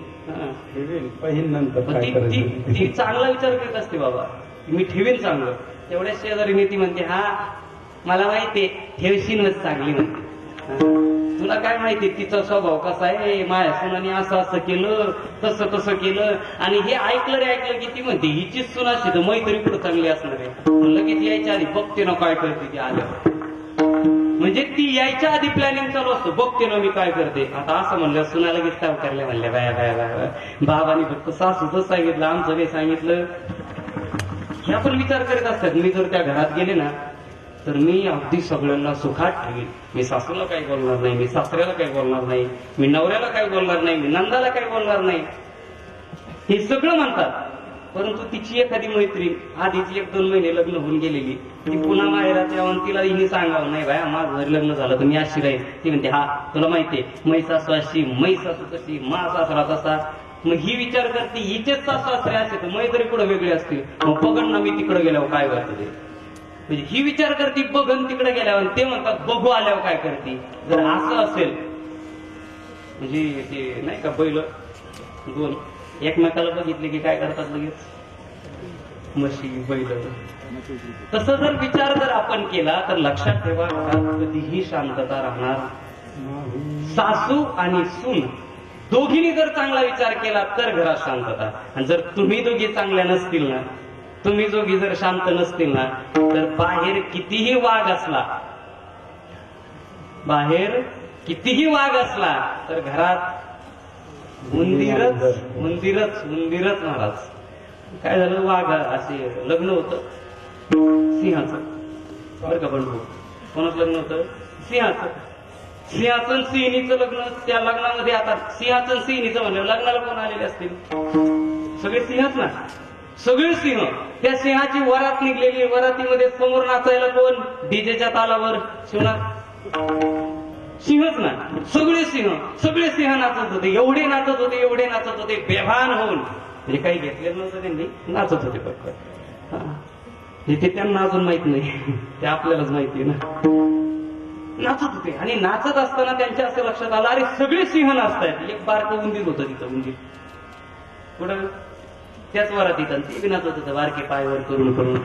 ती चांगला विचार करत असते, बाबा मी ठेवीन चांगलं. तेवढ्या शेजारी नीती म्हणते, हा मला माहितीये ठेवशीनच चांगली म्हणते. तुला काय माहिती तिचा स्वभाव कसा आहे, माझ्या सुनाने असं असं केलं, तसं तसं केलं. आणि हे ऐकलं की ती म्हणते हिचीच सून असते तर मैत्री पुढे चांगली असणार आहे. लगेच यायच्या आधी बघते ना काय करते ती आल्यावर. म्हणजे ती यायच्या आधी प्लॅनिंग चालू असतो, बघते ना मी काय करते. आता असं म्हणलं सुना लगेच काय करले म्हणल्या, बाया बाया बाया बाबांनी फक्त सासूच सांगितलं, आमचं काही सांगितलं. हे आपण विचार करत असतात. मी जर त्या घरात गेले ना तर मी अगदी सगळ्यांना सुखात ठेवीन. मी सासूला काही बोलणार नाही, मी सासऱ्याला काही बोलणार नाही, मी नवऱ्याला काही बोलणार नाही, मी नंदाला काही बोलणार नाही, हे सगळं म्हणतात. परंतु तिची एखादी मैत्रीण आधीची 1-2 महिने लग्न होऊन गेलेली, ती पुन्हा माहेरात यावं, तिला हिने सांगावं नाही बाया माझं जरी लग्न झालं तर मी अशी राहील. ती म्हणते हा तुला माहितीये मै सासू अशी, मै सासू कशी, मा सासरा तसा. मग ही विचार करते हिचेच सासू सासरे असे तर मै तरी कुठं वेगळे असतील, मग बघण ना मी तिकडे गेल्यावर काय करते ते. म्हणजे ही विचार करते बघन तिकडे गेल्यावर, ते म्हणतात बघू आल्यावर काय करते. जर असं असेल म्हणजे ते नाही का बैल दोन एकमेकाला बघितले की काय करतात लगेच, म्हशी बैल. तसं जर विचार जर आपण केला तर लक्षात ठेवा घरात कधीही शांतता राहणार. सासू आणि सून दोघींनी जर चांगला विचार केला तर घरात शांतता. आणि जर तुम्ही दोघी चांगल्या नसतील ना, तुम्ही दोघी जर शांत नसतील ना, तर बाहेर कितीही वाघ असला, बाहेर कितीही वाघ असला तर घरात उंदीरच उंदीरच उंदीरच महाराज. काय झालं, वाघ असे लग्न होतं सिंहाचं, बरं का बंधू, कोणाचं लग्न होतं, सिंहाचं. सिंहाचं सिंहिणीचं लग्न. त्या लग्नामध्ये आता सिंहाचं सिंहिणीचं म्हणलं लग्नाला कोण आलेले असतील, सगळे सिंहच ना, सगळे सिंह. त्या सिंहाची वरात निघलेली, वरातीमध्ये समोर नाचायला कोण, डीजेच्या तालावर सिंहच ना, सगळे सिंह, सगळे सिंह नाचत होते, एवढे नाचत होते, एवढे नाचत होते बेभान होऊन. म्हणजे काही घेतलेलं नव्हतं त्यांनी, नाचत होते फक्त. ते त्यांना अजून माहित नाही, ते आपल्यालाच माहिती ना. नाचत होते आणि नाचत असताना त्यांच्या असं लक्षात आलं अरे सगळे सिंह नाचतायत. एक बारकं उंदीर होतं तिथं, उंदीर कुठं त्याच वरातीत, ते बी नाचत होतं बारके पाय वर करून करून,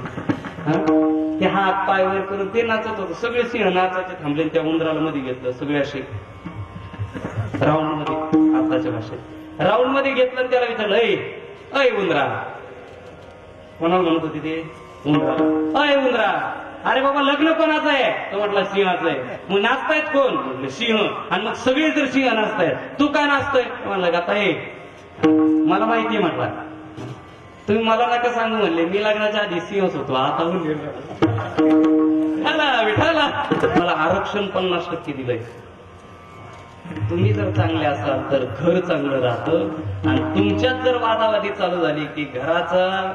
ते हात पाय वर करून ते नाचत होतं. सगळे सिंह नाचायचे थांबले, त्या उंदराला मध्ये घेतलं, सगळे असे राऊंड मध्ये, आताच्या भाषेत राऊंड मध्ये घेतलं. त्याला विचारलं अय उंदरा, कोणाला म्हणत होती ते, उंदरा. अय उंदरा, अरे बाबा लग्न कोणाचं आहे, तो म्हटला सिंहाचं आहे. मग नाचतायत कोण, म्हटलं सिंह. आणि मग सगळे जर सिंह नाचतायत, तू काय नाचतोय, म्हणलं का आता मला माहिती म्हटला, तुम्ही मला नका सांगू म्हणले, मी लग्नाच्या आधी सिंहच होतो, आता विठाला मला आरक्षण 50% दिलंय. तुम्ही जर चांगले असाल तर घर चांगलं राहतं. आणि तुमच्यात जर वादावादी चालू झाली की घराचा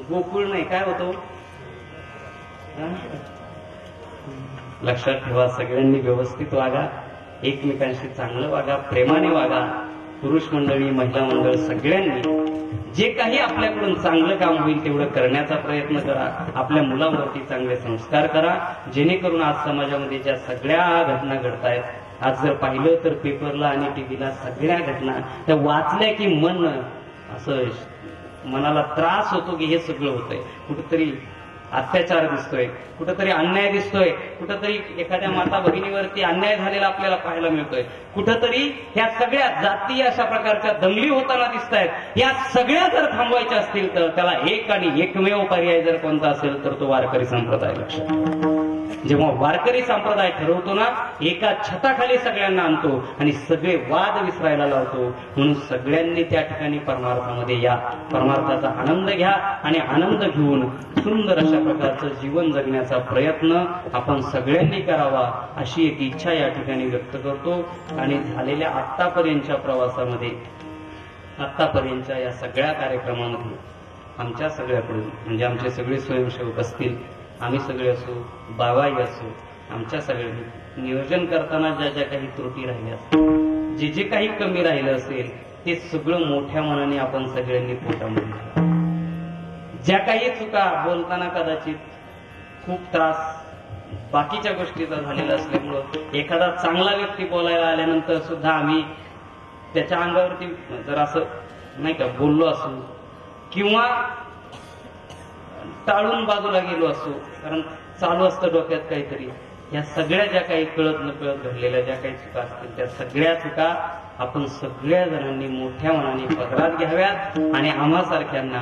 गोकुळ नाही काय होतो. लक्षात ठेवा, सगळ्यांनी व्यवस्थित वागा, एकमेकांशी चांगलं वागा, प्रेमाने वागा. पुरुष मंडळी, महिला मंडळ सगळ्यांनी जे काही आपल्याकडून चांगलं काम होईल तेवढं करण्याचा प्रयत्न करा. आपल्या मुलांवरती चांगले संस्कार करा, जेणेकरून आज समाजामध्ये ज्या सगळ्या घटना घडतायत, आज जर पाहिलं तर पेपरला आणि टीव्हीला सगळ्या घटना त्या वाचल्या की मन असं मनाला त्रास होतो की हे सगळं होतंय. कुठेतरी अत्याचार दिसतोय, कुठेतरी अन्याय दिसतोय, कुठेतरी एखाद्या माता भगिनीवरती अन्याय झालेला आपल्याला पाहायला मिळतोय, कुठेतरी ह्या सगळ्या जाती अशा प्रकारच्या दंगली होताना दिसत आहेत. या सगळ्या जर थांबवायच्या असतील तर त्याला एक आणि एकमेव पर्याय जर कोणता असेल तर तो वारकरी संप्रदाय. लक्षात, जेव्हा वारकरी संप्रदाय ठरवतो ना, एका छताखाली सगळ्यांना आणतो आणि सगळे वाद विसरायला लावतो. म्हणून सगळ्यांनी त्या ठिकाणी परमार्थामध्ये या, परमार्थाचा आनंद घ्या आणि आनंद घेऊन सुंदर अशा प्रकारचं जीवन जगण्याचा प्रयत्न आपण सगळ्यांनी करावा अशी एक इच्छा या ठिकाणी व्यक्त करतो. आणि झालेल्या आतापर्यंतच्या प्रवासामध्ये, आतापर्यंतच्या या सगळ्या कार्यक्रमामध्ये आमच्या सगळ्याकडून, म्हणजे आमचे सगळे स्वयंसेवक असतील, आम्ही सगळे असो, बाबाई असो, आमच्या सगळ्यांनी नियोजन करताना ज्या ज्या काही त्रुटी राहिल्या असतील, जे जे काही कमी राहिलं असेल ते सगळं मोठ्या मनाने आपण सगळ्यांनी पोटामध्ये, ज्या काही चुका बोलताना कदाचित खूप त्रास बाकीच्या गोष्टीचा झालेला असल्यामुळं एखादा चांगला व्यक्ती बोलायला आल्यानंतर सुद्धा आम्ही त्याच्या अंगावरती जर असं नाही का बोललो असू किंवा टाळून बाजूला गेलो असो, कारण चालू असतं डोक्यात काहीतरी, या सगळ्या ज्या काही कळत नकळत घडलेल्या ज्या काही चुका असतील त्या सगळ्या चुका आपण सगळ्या जणांनी मोठ्या मनाने पदरात घ्याव्यात. आणि आम्हासारख्यांना,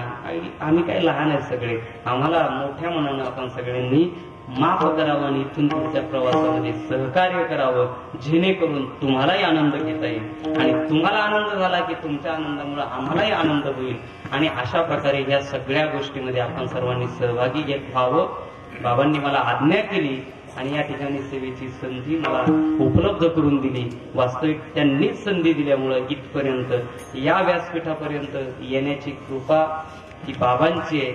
आम्ही काही लहान आहेत सगळे, आम्हाला मोठ्या मनानं आपण सगळ्यांनी माफ करावं आणि इथून पुढच्या प्रवासामध्ये सहकार्य करावं, जेणेकरून तुम्हालाही आनंद घेता येईल आणि तुम्हाला आनंद झाला की तुमच्या आनंदामुळे आम्हालाही आनंद होईल. आणि अशा प्रकारे या सगळ्या गोष्टीमध्ये आपण सर्वांनी सहभागी घेत व्हावं बाबांनी मला आज्ञा केली आणि या ठिकाणी सेवेची संधी मला उपलब्ध करून दिली. वास्तविक त्यांनीच संधी दिल्यामुळं इथपर्यंत या व्यासपीठापर्यंत येण्याची कृपा ही बाबांची आहे.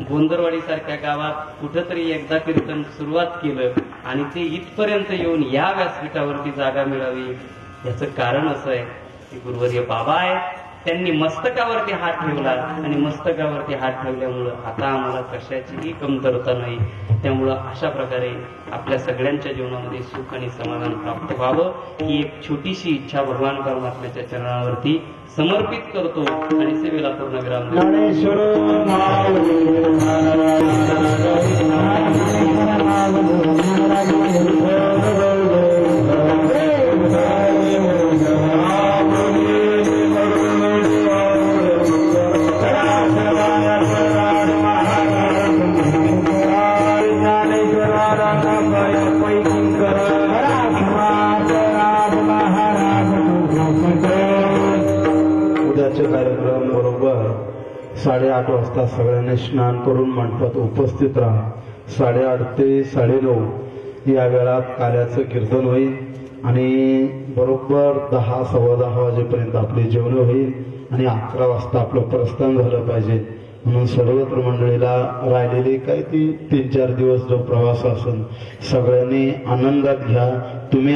गोंदरवाडी सारख्या गावात कुठंतरी एकदा कीर्तन सुरुवात केलं आणि ते इथपर्यंत येऊन या व्यासपीठावरती जागा मिळावी याचं कारण असं आहे की गुरुवर्य बाबा आहेत, त्यांनी मस्तकावरती हात ठेवला आणि मस्तकावरती हात ठेवल्यामुळं आता आम्हाला कशाचीही कमतरता नाही. त्यामुळं अशा प्रकारे आपल्या सगळ्यांच्या जीवनामध्ये सुख आणि समाधान प्राप्त व्हावं ही एक छोटीशी इच्छा भगवान परमात्म्याच्या चरणावरती समर्पित करतो आणि सेवेला पूर्ण विराम देतो. उद्याचे कार्यक्रम बरोबर 8:30 वाजता सगळ्यांनी स्नान करून मंडपात उपस्थित राहा. 8:30 ते 9:30 या वेळात काल्याचं कीर्तन होईल आणि बरोबर 10, 10:15 वाजेपर्यंत आपली जेवण होईल आणि 11 वाजता आपलं प्रस्थान झालं पाहिजे. म्हणून सर्वत्र मंडळीला राहिलेली काय ती 3-4 दिवस जो प्रवास असेल सगळ्यांनी आनंदात घ्या. तुम्ही